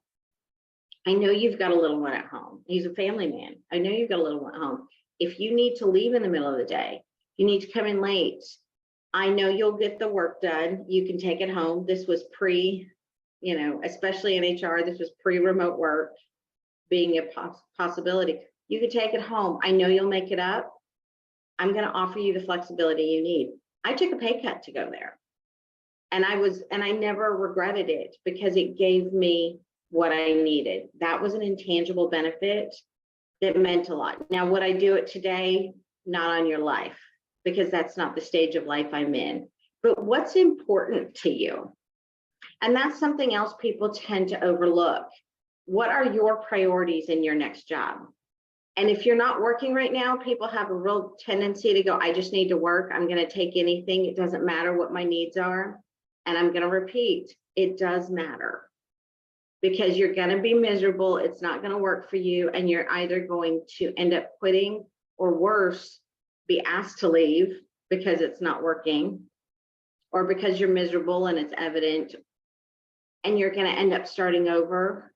I know you've got a little one at home. He's a family man. I know you've got a little one at home. If you need to leave in the middle of the day, you need to come in late, I know you'll get the work done. You can take it home. This was especially in HR, this was pre-remote work being a possibility. You could take it home. I know you'll make it up. I'm going to offer you the flexibility you need. I took a pay cut to go there. And I never regretted it because it gave me what I needed. That was an intangible benefit that meant a lot. Now, would I do it today? Not on your life, because that's not the stage of life I'm in. But what's important to you? And that's something else people tend to overlook. What are your priorities in your next job? And if you're not working right now, people have a real tendency to go, I just need to work. I'm going to take anything. It doesn't matter what my needs are. And I'm going to repeat, it does matter, because you're going to be miserable. It's not going to work for you. And you're either going to end up quitting, or worse, be asked to leave because it's not working, or because you're miserable and it's evident, and you're going to end up starting over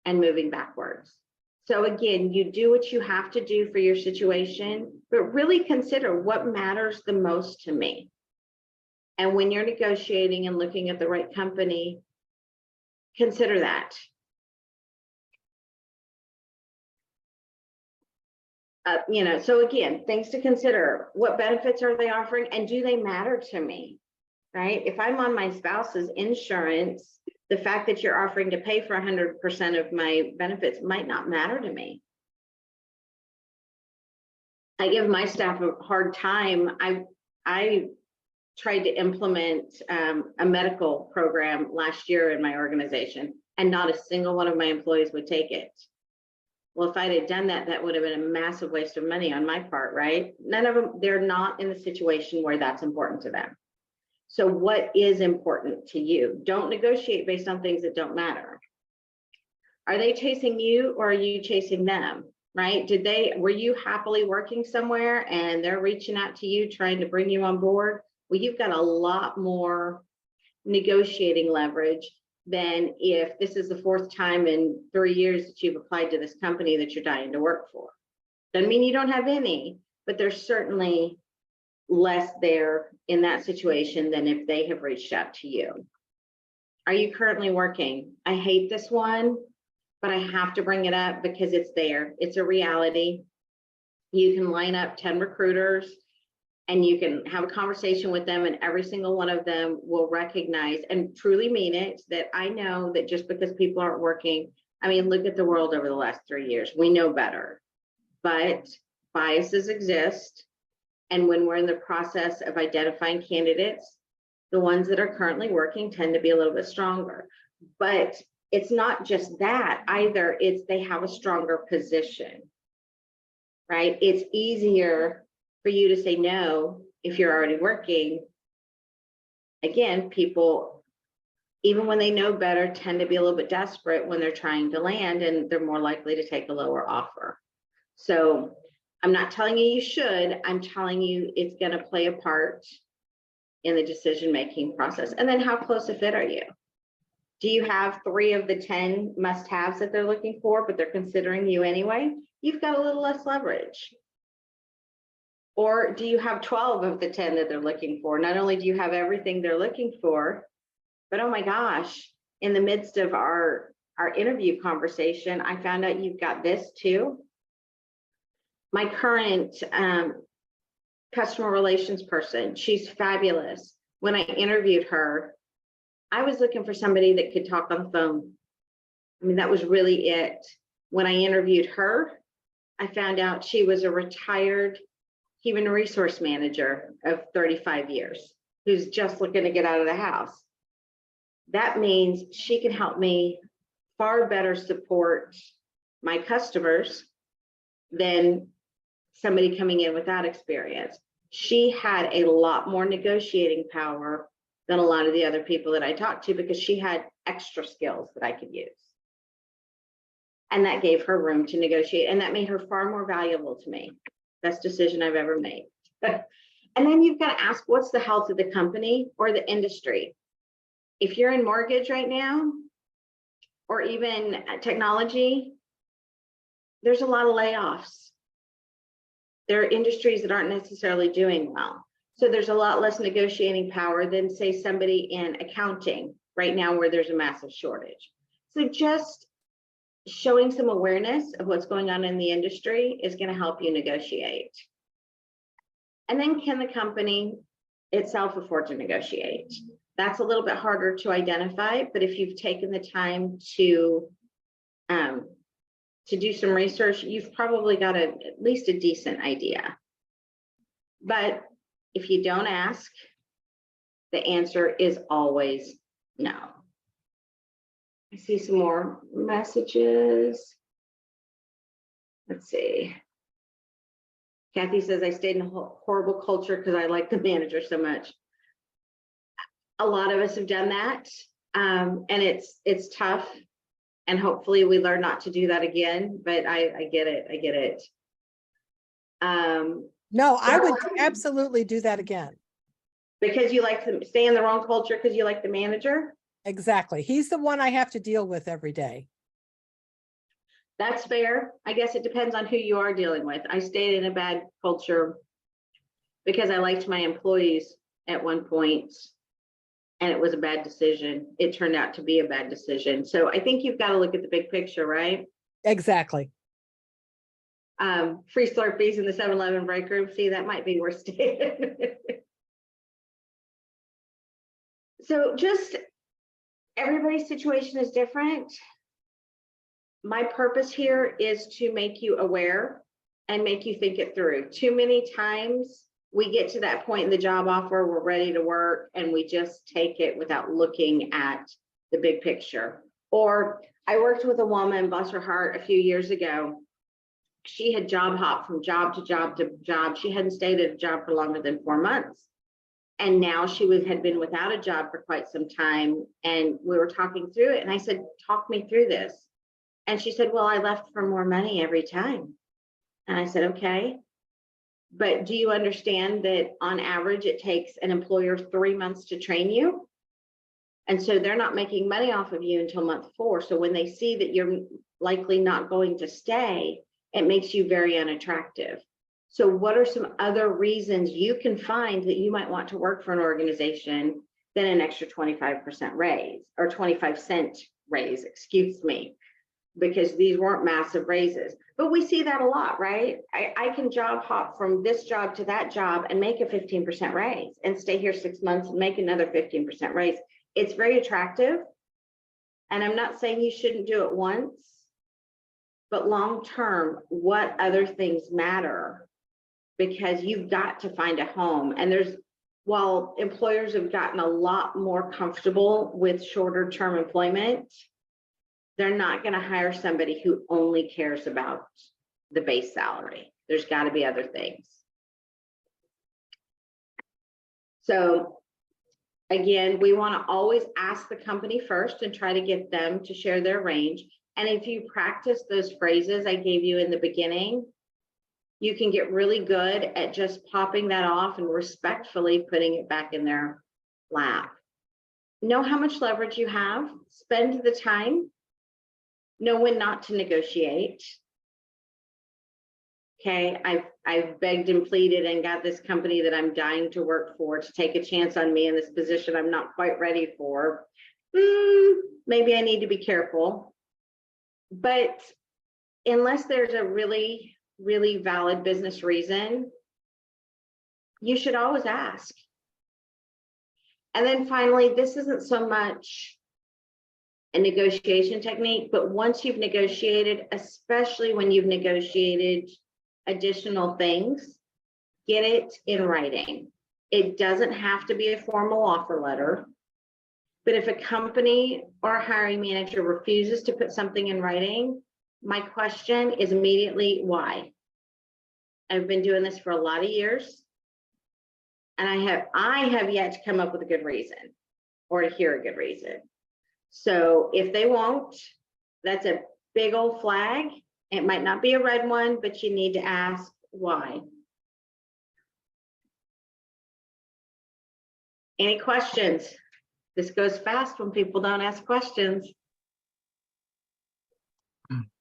and moving backwards. So again, you do what you have to do for your situation, but really consider what matters the most to me. And when you're negotiating and looking at the right company, consider that. So again, things to consider. What benefits are they offering, and do they matter to me, right? If I'm on my spouse's insurance, the fact that you're offering to pay for 100% of my benefits might not matter to me. I give my staff a hard time. I tried to implement a medical program last year in my organization, and not a single one of my employees would take it. Well, if I had done that, that would have been a massive waste of money on my part, right? None of them, they're not in the situation where that's important to them. So what is important to you? Don't negotiate based on things that don't matter. Are they chasing you, or are you chasing them, right? Were you happily working somewhere and they're reaching out to you, trying to bring you on board? Well, you've got a lot more negotiating leverage than if this is the 4th time in 3 years that you've applied to this company that you're dying to work for. Doesn't mean you don't have any, but there's certainly less there in that situation than if they have reached out to you. Are you currently working? I hate this one, but I have to bring it up because it's there. It's a reality. You can line up 10 recruiters and you can have a conversation with them, and every single one of them will recognize and truly mean it, that I know that just because people aren't working, I mean, look at the world over the last 3 years. We know better, but biases exist. And when we're in the process of identifying candidates, the ones that are currently working tend to be a little bit stronger. But it's not just that either. It's they have a stronger position, right? It's easier for you to say no if you're already working. Again, people, even when they know better, tend to be a little bit desperate when they're trying to land, and they're more likely to take a lower offer. So I'm not telling you you should, I'm telling you it's going to play a part in the decision-making process. And then how close a fit are you? Do you have 3 of the 10 must-haves that they're looking for, but they're considering you anyway? You've got a little less leverage. Or do you have 12 of the 10 that they're looking for? Not only do you have everything they're looking for, but oh my gosh, in the midst of our interview conversation, I found out you've got this too. My current customer relations person, she's fabulous. When I interviewed her, I was looking for somebody that could talk on the phone. I mean, that was really it. When I interviewed her, I found out she was a retired human resource manager of 35 years who's just looking to get out of the house. That means she can help me far better support my customers than somebody coming in without experience. She had a lot more negotiating power than a lot of the other people that I talked to, because she had extra skills that I could use. And that gave her room to negotiate, and that made her far more valuable to me. Best decision I've ever made. And then you've got to ask, what's the health of the company or the industry? If you're in mortgage right now, or even technology, there's a lot of layoffs. There are industries that aren't necessarily doing well. So there's a lot less negotiating power than, say, somebody in accounting right now where there's a massive shortage. So just showing some awareness of what's going on in the industry is going to help you negotiate. And then, can the company itself afford to negotiate? That's a little bit harder to identify, but if you've taken the time to do some research, you've probably got at least a decent idea. But if you don't ask, the answer is always no. I see some more messages. Let's see. Kathy says, I stayed in a horrible culture because I like the manager so much. A lot of us have done that. And it's tough. And hopefully we learn not to do that again, but I get it. I get it. No, I would absolutely do that again. Because you like to stay in the wrong culture because you like the manager? Exactly. He's the one I have to deal with every day. That's fair. I guess it depends on who you are dealing with. I stayed in a bad culture because I liked my employees at one point, and it was a bad decision. It turned out to be a bad decision. So I think you've got to look at the big picture, right? Exactly. Free Slurpees in the 7-Eleven break room. See, that might be worth staying. So just everybody's situation is different. My purpose here is to make you aware and make you think it through. Too many times we get to that point in the job offer, we're ready to work, and we just take it without looking at the big picture. Or I worked with a woman, bless her heart, a few years ago. She had job hopped from job to job to job. She hadn't stayed at a job for longer than 4 months. And now she had been without a job for quite some time. And we were talking through it. And I said, talk me through this. And she said, well, I left for more money every time. And I said, okay. But do you understand that on average, it takes an employer 3 months to train you? And so they're not making money off of you until month 4. So when they see that you're likely not going to stay, it makes you very unattractive. So what are some other reasons you can find that you might want to work for an organization than an extra 25% raise or 25-cent raise, excuse me, because these weren't massive raises. But we see that a lot, right? I can job hop from this job to that job and make a 15% raise and stay here 6 months and make another 15% raise. It's very attractive. And I'm not saying you shouldn't do it once, but long-term, what other things matter? Because you've got to find a home. And while employers have gotten a lot more comfortable with shorter term employment, they're not going to hire somebody who only cares about the base salary. There's got to be other things. So again, we want to always ask the company first and try to get them to share their range. And if you practice those phrases I gave you in the beginning, you can get really good at just popping that off and respectfully putting it back in their lap. Know how much leverage you have, spend the time, know when not to negotiate. Okay, I've begged and pleaded and got this company that I'm dying to work for to take a chance on me in this position I'm not quite ready for. Maybe I need to be careful. But unless there's a really, really valid business reason, you should always ask. And then finally, this isn't so much a negotiation technique, but once you've negotiated, especially when you've negotiated additional things, get it in writing. It doesn't have to be a formal offer letter, but if a company or a hiring manager refuses to put something in writing, my question is immediately why. I've been doing this for a lot of years, and I have yet to come up with a good reason or to hear a good reason. So if they won't, that's a big old flag. It might not be a red one, but you need to ask why. Any questions? This goes fast when people don't ask questions.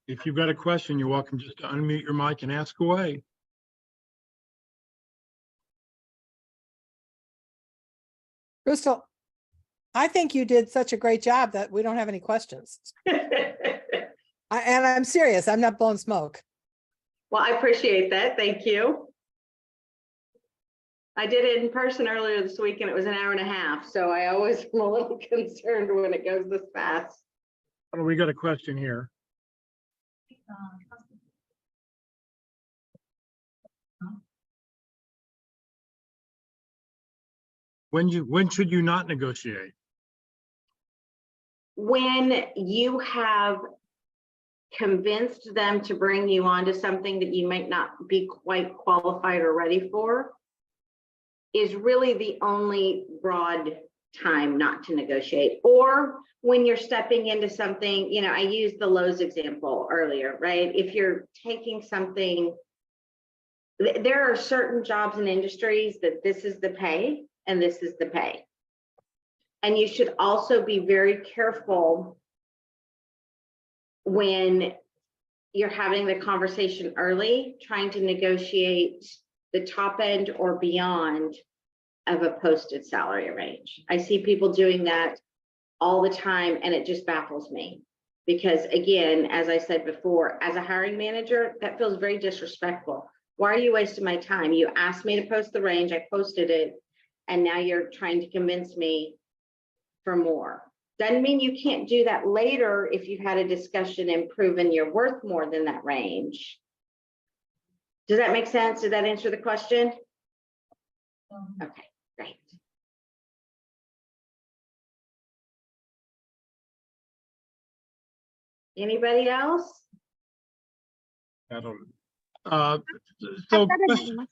If you've got a question, you're welcome just to unmute your mic and ask away. Krystal, I think you did such a great job that we don't have any questions. And I'm serious, I'm not blowing smoke. Well, I appreciate that. Thank you. I did it in person earlier this week and it was an hour and a half. So I always am a little concerned when it goes this fast. Oh, we got a question here. When should you not negotiate? When you have convinced them to bring you on to something that you might not be quite qualified or ready for, is really the only broad time not to negotiate. Or when you're stepping into something, you know, I used the Lowe's example earlier, right? If you're taking something, there are certain jobs and industries that this is the pay and this is the pay. And you should also be very careful when you're having the conversation early, trying to negotiate the top end or beyond of a posted salary range. I see people doing that all the time and it just baffles me. Because again, as I said before, as a hiring manager, that feels very disrespectful. Why are you wasting my time? You asked me to post the range, I posted it, and now you're trying to convince me for more. Doesn't mean you can't do that later if you've had a discussion and proven you're worth more than that range. Does that make sense? Did that answer the question? Okay, great. Anybody else? I don't. So, I've got another question- one.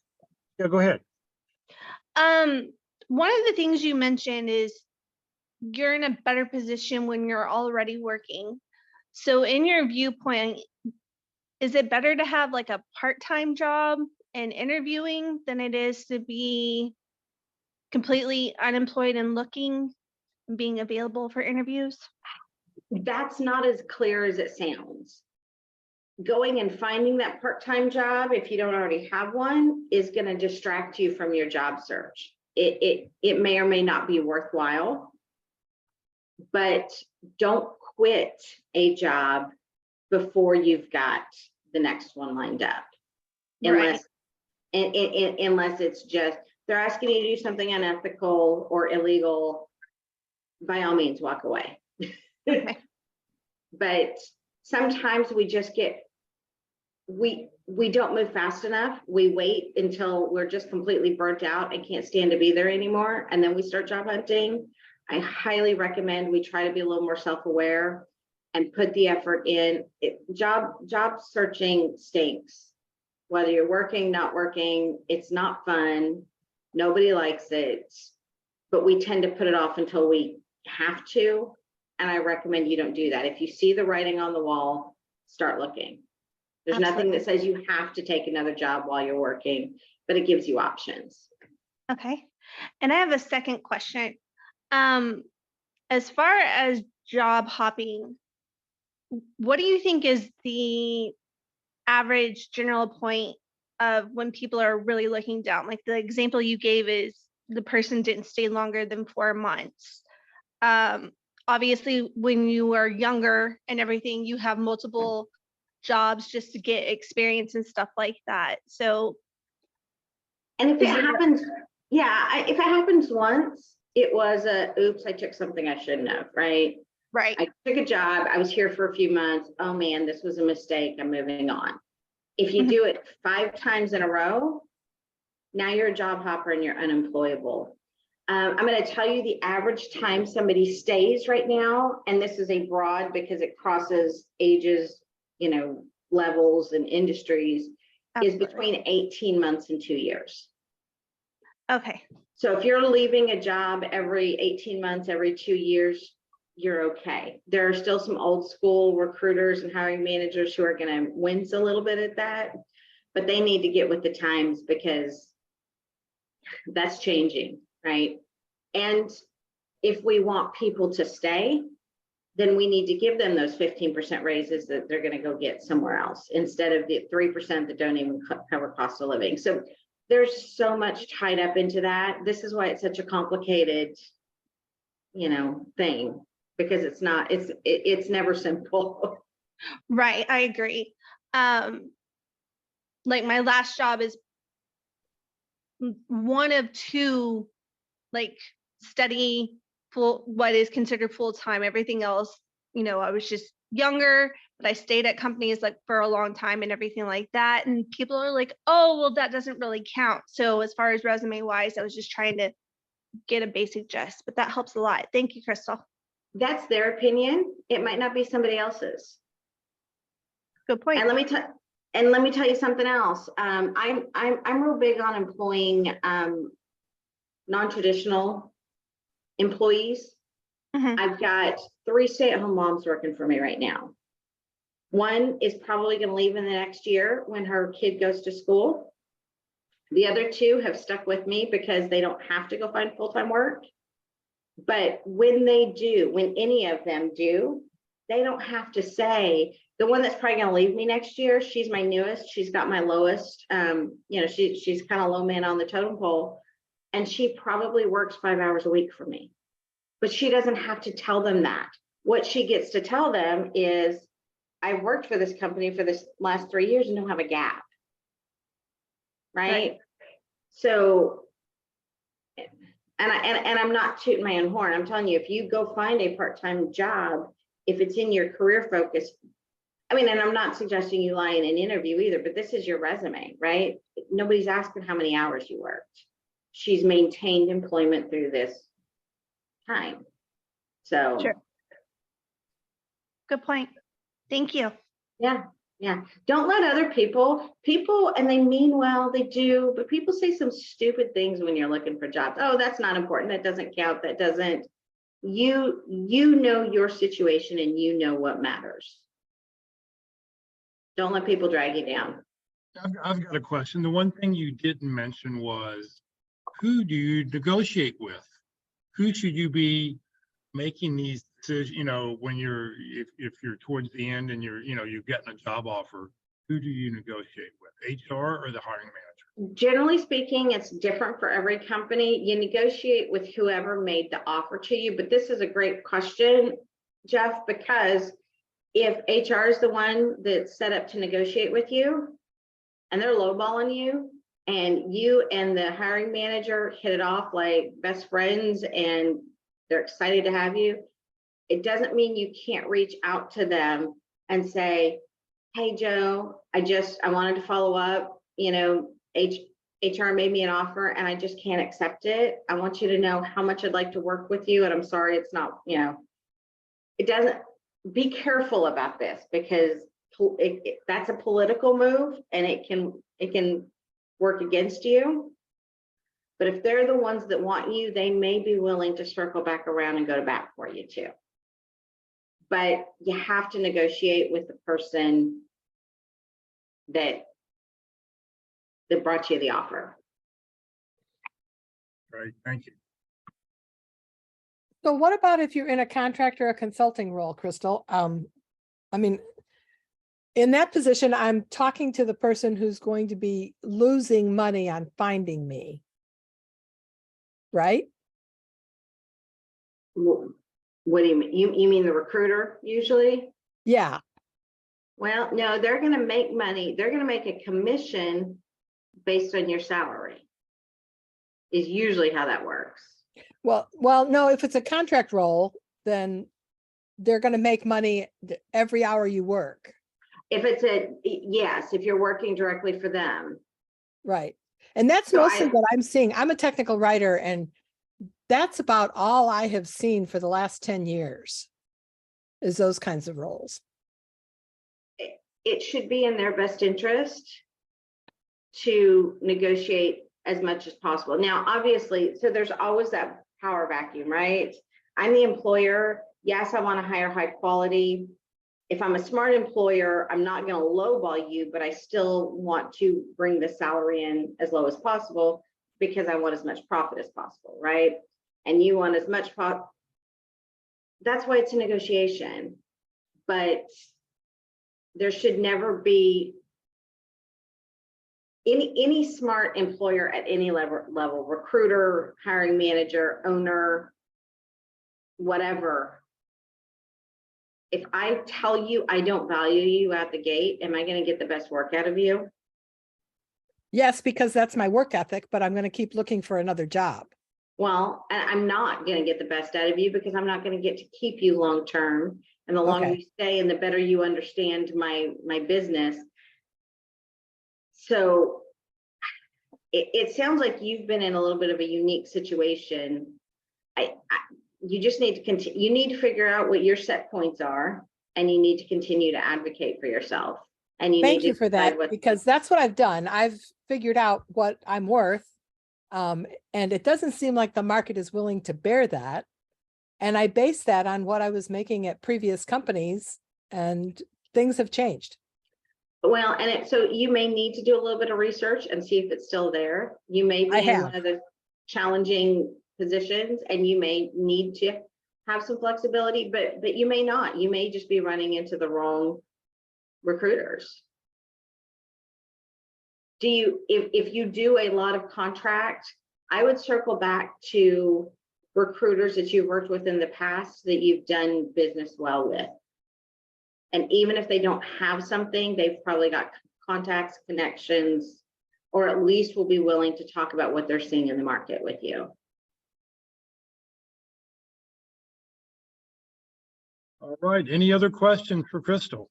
yeah, go ahead. One of the things you mentioned is you're in a better position when you're already working. So in your viewpoint, is it better to have like a part-time job and interviewing than it is to be completely unemployed and looking and being available for interviews? That's not as clear as it sounds. Going and finding that part-time job, if you don't already have one, is going to distract you from your job search. It may or may not be worthwhile, but don't quit a job before you've got the next one lined up. Unless, unless it's just, they're asking you to do something unethical or illegal, by all means, walk away. Okay. But sometimes we just get, we don't move fast enough. We wait until we're just completely burnt out and can't stand to be there anymore. And then we start job hunting. I highly recommend we try to be a little more self-aware and put the effort in. Job searching stinks. Whether you're working, not working, it's not fun. Nobody likes it, but we tend to put it off until we have to. And I recommend you don't do that. If you see the writing on the wall, start looking. There's nothing that says you have to take another job while you're working, but it gives you options. Okay. And I have a second question. As far as job hopping, what do you think is the average general point of when people are really looking down? Like the example you gave is the person didn't stay longer than 4 months. Obviously, when you are younger and everything, you have multiple jobs just to get experience and stuff like that. So, and if it happens, yeah, if it happens once, it was a, oops, I took something I shouldn't have, right? right. I took a job, I was here for a few months. Oh man, this was a mistake, I'm moving on. If you do it 5 times in a row, now you're a job hopper and you're unemployable. I'm going to tell you the average time somebody stays right now, and this is a broad because it crosses ages, you know, levels and industries, Absolutely. is between 18 months and 2 years. Okay. So if you're leaving a job every 18 months, every 2 years, you're okay. There are still some old school recruiters and hiring managers who are going to wince a little bit at that, but they need to get with the times because that's changing, right? And if we want people to stay, then we need to give them those 15% raises that they're going to go get somewhere else instead of the 3% that don't even cover cost of living. So there's so much tied up into that. This is why it's such a complicated, thing, because it's never simple. Right, I agree. Like my last job is one of two, like study what is considered full-time. Everything else, I was just younger, but I stayed at companies like for a long time and everything like that. And people are like, oh, well, that doesn't really count. So as far as resume wise, I was just trying to get a basic gist, but that helps a lot. Thank you, Krystal. That's their opinion. It might not be somebody else's. Good point. And let me tell you something else. I'm real big on employing non-traditional employees. Mhm. I've got 3 stay-at-home moms working for me right now. One is probably going to leave in the next year when her kid goes to school. The other 2 have stuck with me because they don't have to go find full-time work. But when they do, when any of them do, they don't have to say, the one that's probably going to leave me next year, she's my newest, she's got my lowest, she's kind of low man on the totem pole, and she probably works 5 hours a week for me. But she doesn't have to tell them that. What she gets to tell them is, I've worked for this company for this last 3 years and don't have a gap. Right? So, and I'm not tooting my own horn. I'm telling you, if you go find a part-time job, if it's in your career focus, and I'm not suggesting you lie in an interview either, but this is your resume, right? Nobody's asking how many hours you worked. She's maintained employment through this time. So, Sure. Good point. Thank you. yeah. Don't let other people, and they mean well, they do, but people say some stupid things when you're looking for jobs. Oh, that's not important. That doesn't count. That doesn't, you know your situation and you know what matters. Don't let people drag you down. I've got a question. The one thing you didn't mention was, who do you negotiate with? Who should you be making these decisions, when if you're towards the end and you've gotten a job offer, who do you negotiate with, HR or the hiring manager? Generally speaking, it's different for every company. You negotiate with whoever made the offer to you, but this is a great question, Jeff, because if HR is the one that's set up to negotiate with you and they're lowballing you, and you and the hiring manager hit it off like best friends and they're excited to have you, it doesn't mean you can't reach out to them and say, hey, Joe, I wanted to follow up, HR made me an offer and I just can't accept it. I want you to know how much I'd like to work with you. And I'm sorry, it's not, it doesn't, be careful about this because that's a political move and it can work against you. But if they're the ones that want you, they may be willing to circle back around and go to bat for you too. But you have to negotiate with the person that brought you the offer. Right, thank you. So what about if you're in a contract or a consulting role, Krystal? In that position, I'm talking to the person who's going to be losing money on finding me. Right? What do you mean? You mean the recruiter usually? Yeah. Well, no, they're going to make money. They're going to make a commission based on your salary is usually how that works. Well, no, if it's a contract role, then they're going to make money every hour you work. If it's yes, if you're working directly for them. Right. And that's So mostly what I'm seeing. I'm a technical writer, and that's about all I have seen for the last 10 years is those kinds of roles. It should be in their best interest to negotiate as much as possible. Now, obviously, so there's always that power vacuum, right? I'm the employer yes, I want to hire high quality. If I'm a smart employer, I'm not going to lowball you, but I still want to bring the salary in as low as possible because I want as much profit as possible, right? And you want as much profit. That's why it's a negotiation. But there should never be any smart employer at any level, recruiter, hiring manager, owner, whatever. If I tell you I don't value you at the gate, am I going to get the best work out of you? Yes, because that's my work ethic, but I'm going to keep looking for another job. Well, I'm not going to get the best out of you because I'm not going to get to keep you long term. And the longer Okay. you stay and the better you understand my business. So it sounds like you've been in a little bit of a unique situation. You just need to continue. You need to figure out what your set points are, and you need to continue to advocate for yourself. And you Thank need you to for decide that, what, because that's what I've done. I've figured out what I'm worth. And it doesn't seem like the market is willing to bear that. And I base that on what I was making at previous companies, and things have changed. well, and so you may need to do a little bit of research and see if it's still there. You may be I in one have. of the challenging positions and you may need to have some flexibility, but you may not. You may just be running into the wrong recruiters. Do you, if you do a lot of contract, I would circle back to recruiters that you've worked with in the past that you've done business well with. And even if they don't have something, they've probably got contacts, connections, or at least will be willing to talk about what they're seeing in the market with you. All right, any other questions for Krystal?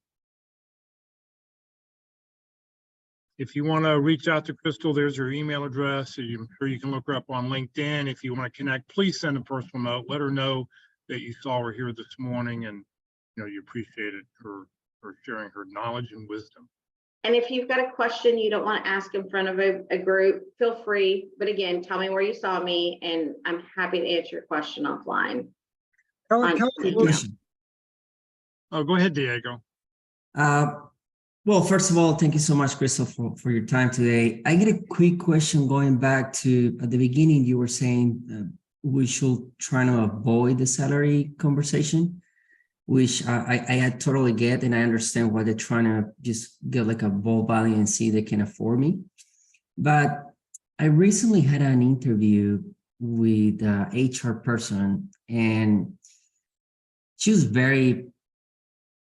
If you want to reach out to Krystal, there's her email address. I'm sure you can look her up on LinkedIn. If you want to connect, please send a personal note. Let her know that you saw her here this morning and you appreciated her sharing her knowledge and wisdom. And if you've got a question you don't want to ask in front of a group, feel free. But again, tell me where you saw me and I'm happy to answer your question offline. Quick question. Oh, go ahead, Diego. Well, first of all, thank you so much, Krystal, for your time today. I get a quick question going back to at the beginning, you were saying we should try to avoid the salary conversation, which I totally get, and I understand why they're trying to just get like a ball value and see if they can afford me. But I recently had an interview with an HR person, and she was very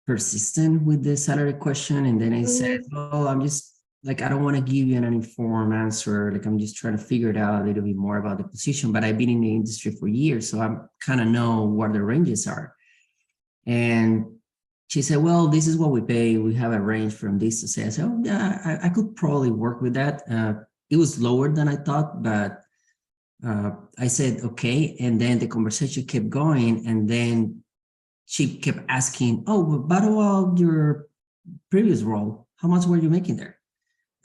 persistent with the salary question. And then I said, well, I'm just like, I don't want to give you an uninformed answer. Like, I'm just trying to figure it out a little bit more about the position, but I've been in the industry for years, so I kind of know what the ranges are. And she said, well, this is what we pay. We have a range from this to say. I said, oh, yeah, I could probably work with that. It was lower than I thought, but I said, okay. And then the conversation kept going. And then she kept asking, oh, but about your previous role, how much were you making there?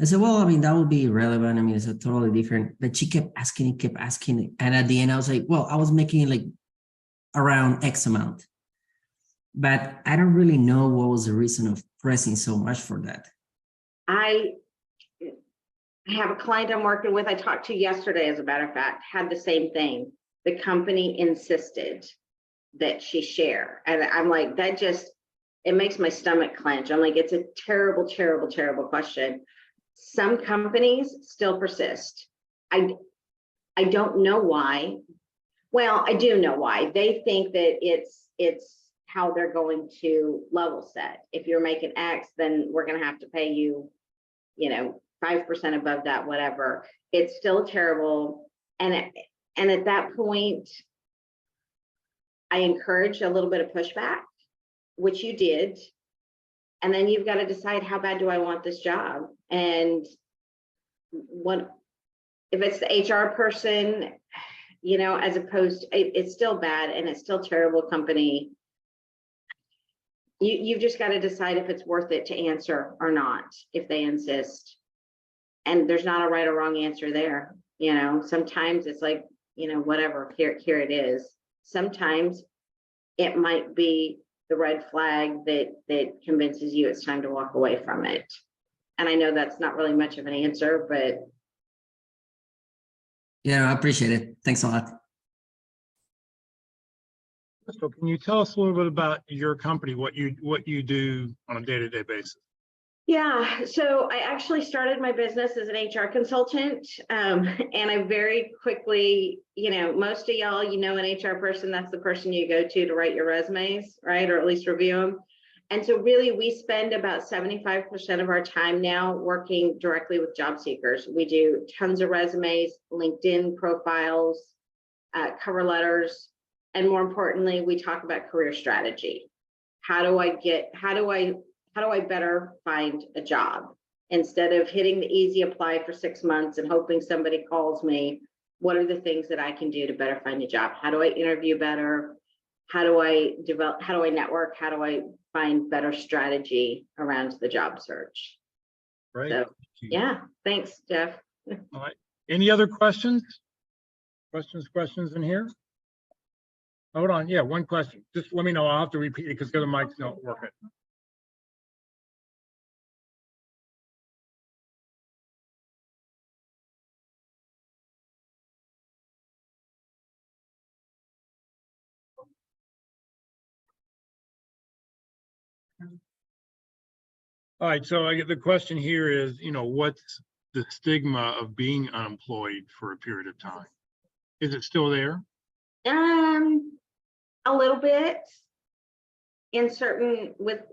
I said, well, I mean, that would be irrelevant. I mean, it's a totally different, but she kept asking. And at the end, I was like, well, I was making like around X amount. But I don't really know what was the reason of pressing so much for that. I have a client I'm working with, I talked to yesterday, as a matter of fact, had the same thing. The company insisted that she share. And I'm like, that just, it makes my stomach clench. I'm like, it's a terrible, terrible, terrible question. Some companies still persist. I don't know why. Well, I do know why. They think that it's how they're going to level set. If you're making X, then we're going to have to pay you, 5% above that, whatever. It's still terrible. And at that point, I encourage a little bit of pushback, which you did. And then you've got to decide, how bad do I want this job? And what if it's the HR person, as opposed to, it's still bad and it's still terrible company. You've just got to decide if it's worth it to answer or not, if they insist. And there's not a right or wrong answer there. Sometimes it's like, whatever, here it is. Sometimes it might be the red flag that convinces you it's time to walk away from it. And I know that's not really much of an answer, but Yeah, I appreciate it. Thanks a lot. So can you tell us a little bit about your company, what you do on a day-to-day basis? yeah, so I actually started my business as an HR consultant, and I very quickly, most of y'all, an HR person, that's the person you go to write your resumes, right? Or at least review them. And so really we spend about 75% of our time now working directly with job seekers. We do tons of resumes, LinkedIn profiles, cover letters, and more importantly, we talk about career strategy. How do I better find a job? Instead of hitting the easy apply for 6 months and hoping somebody calls me, what are the things that I can do to better find a job? How do I interview better? How do I network? How do I find better strategy around the job search? Right. So, yeah, thanks, Jeff. All right. Any other questions? Questions in here? Hold on. Yeah, one question. Just let me know. I'll have to repeat it because the other mic's not working. All right, so I get the question here is, what's the stigma of being unemployed for a period of time? Is it still there? A little bit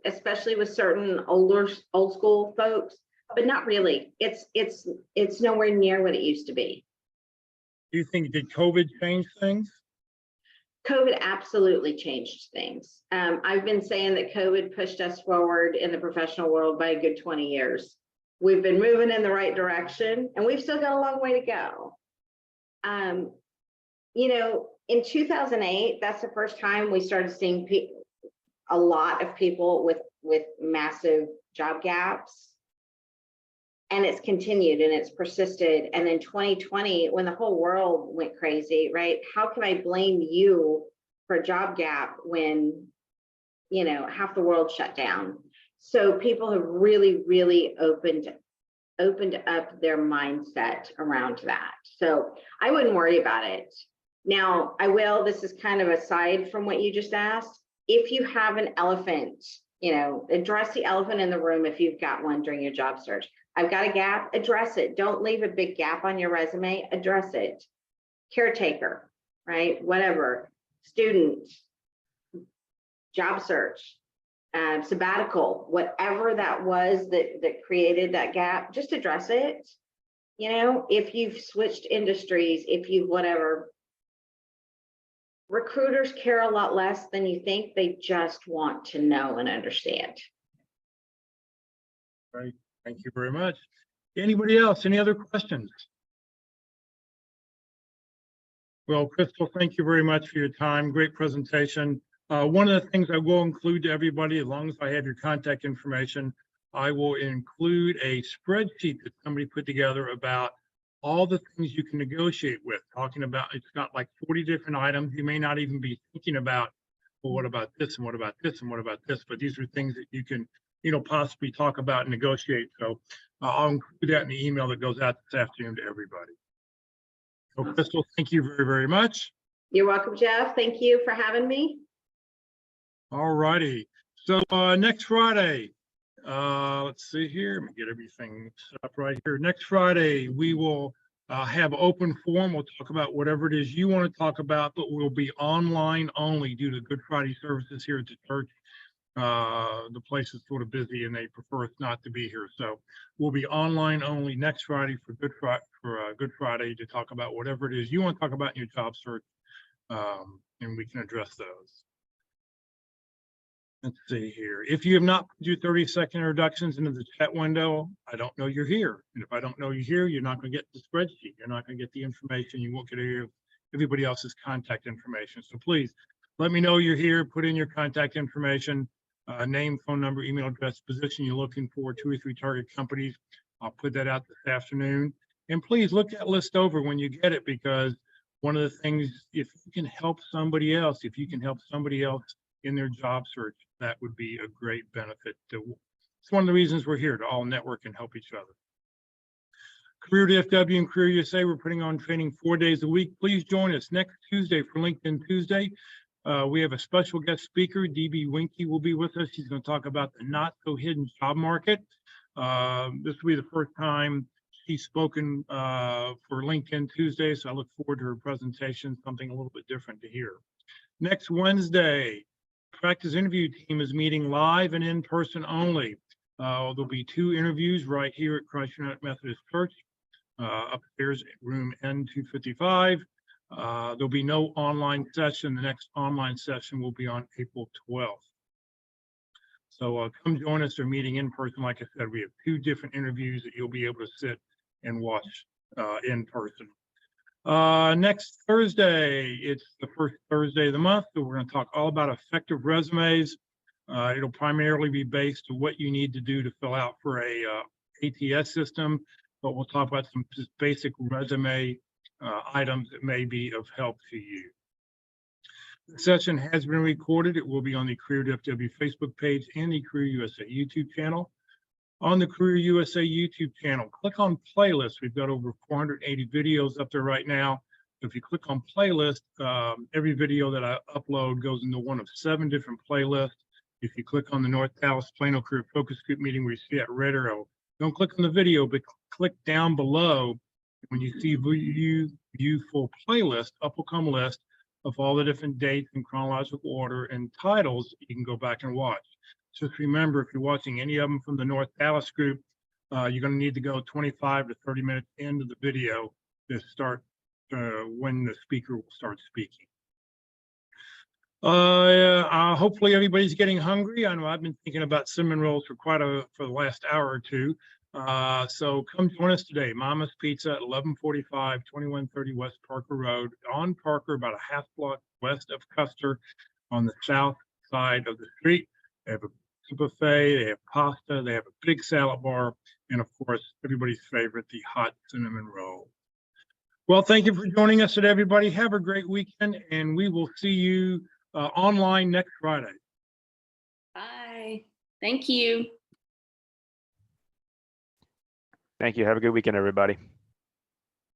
especially with certain old school folks, but not really. It's nowhere near what it used to be. Do you think, did COVID change things? COVID absolutely changed things. I've been saying that COVID pushed us forward in the professional world by a good 20 years. We've been moving in the right direction and we've still got a long way to go. In 2008, that's the first time we started seeing a lot of people with massive job gaps. And it's continued and it's persisted. And then 2020, when the whole world went crazy, right? How can I blame you for a job gap when, half the world shut down? So people have really, really opened up their mindset around that. So I wouldn't worry about it. Now, this is kind of aside from what you just asked. If you have an elephant, address the elephant in the room if you've got one during your job search. I've got a gap, address it. Don't leave a big gap on your resume, address it. Caretaker, right? Whatever, student, job search, sabbatical, whatever that was that created that gap, just address it. If you've switched industries, if you've whatever, recruiters care a lot less than you think. They just want to know and understand. Right. Thank you very much. Anybody else? Any other questions? Well, Krystal, thank you very much for your time. Great presentation. One of the things I will include to everybody, as long as I have your contact information, I will include a spreadsheet that somebody put together about all the things you can negotiate with, talking about, it's got like 40 different items. You may not even be thinking about, well, what about this and what about this and what about this? But these are things that you can, possibly talk about and negotiate. So I'll include that in the email that goes out this afternoon to everybody. So Krystal, thank you very, very much. You're welcome, Jeff. Thank you for having me. All righty. So next Friday, let's see here. Let me get everything set up right here. Next Friday, we will have open forum. We'll talk about whatever it is you want to talk about, but we'll be online only due to Good Friday services here at the church. The place is sort of busy and they prefer us not to be here. So we'll be online only next Friday for Good Friday to talk about whatever it is you want to talk about in your job search, and we can address those. Let's see here. If you have not put your 30-second introductions into the chat window, I don't know you're here. And if I don't know you're here, you're not going to get the spreadsheet. You're not going to get the information. You won't get everybody else's contact information. So please let me know you're here. Put in your contact information, name, phone number, email address, position you're looking for, 2 or 3 target companies. I'll put that out this afternoon. And please look that list over when you get it, because one of the things, if you can help somebody else, in their job search, that would be a great benefit. It's one of the reasons we're here, to all network and help each other. Career DFW and Career USA, we're putting on training 4 days a week. Please join us next Tuesday for LinkedIn Tuesday. We have a special guest speaker, DB Winky will be with us. He's going to talk about the not so hidden job market. This will be the first time she's spoken for LinkedIn Tuesday, so I look forward to her presentation, something a little bit different to hear. Next Wednesday, practice interview team is meeting live and in person only. There'll be 2 interviews right here at Christ United Methodist Church, upstairs at room N255. There'll be no online session. The next online session will be on April 12th. So come join us. They're meeting in person. Like I said, we have 2 different interviews that you'll be able to sit and watch in person. Next Thursday, it's the first Thursday of the month, so we're going to talk all about effective resumes. It'll primarily be based on what you need to do to fill out for a ATS system, but we'll talk about some just basic resume items that may be of help to you. The session has been recorded. It will be on the Career DFW Facebook page and the Career USA YouTube channel. On the Career USA YouTube channel, click on playlist. We've got over 480 videos up there right now. If you click on playlist, every video that I upload goes into one of 7 different playlists. If you click on the North Dallas Plano Career Focus Group meeting where you see that red arrow, don't click on the video, but click down below. When you see view full playlist, up will come a list of all the different dates in chronological order and titles you can go back and watch. Just remember, if you're watching any of them from the North Dallas group, you're going to need to go 25 to 30 minutes into the video to start when the speaker will start speaking. Hopefully everybody's getting hungry. I know I've been thinking about cinnamon rolls for the last hour or two. So come join us today. Mama's Pizza at 1145 2130 West Parker Road on Parker, about a half block west of Custer on the south side of the street. They have a buffet, they have pasta, they have a big salad bar, and of course, everybody's favorite, the hot cinnamon roll. Well, thank you for joining us today, everybody. Have a great weekend, and we will see you online next Friday. Bye. Thank you. Thank you. Have a good weekend, everybody.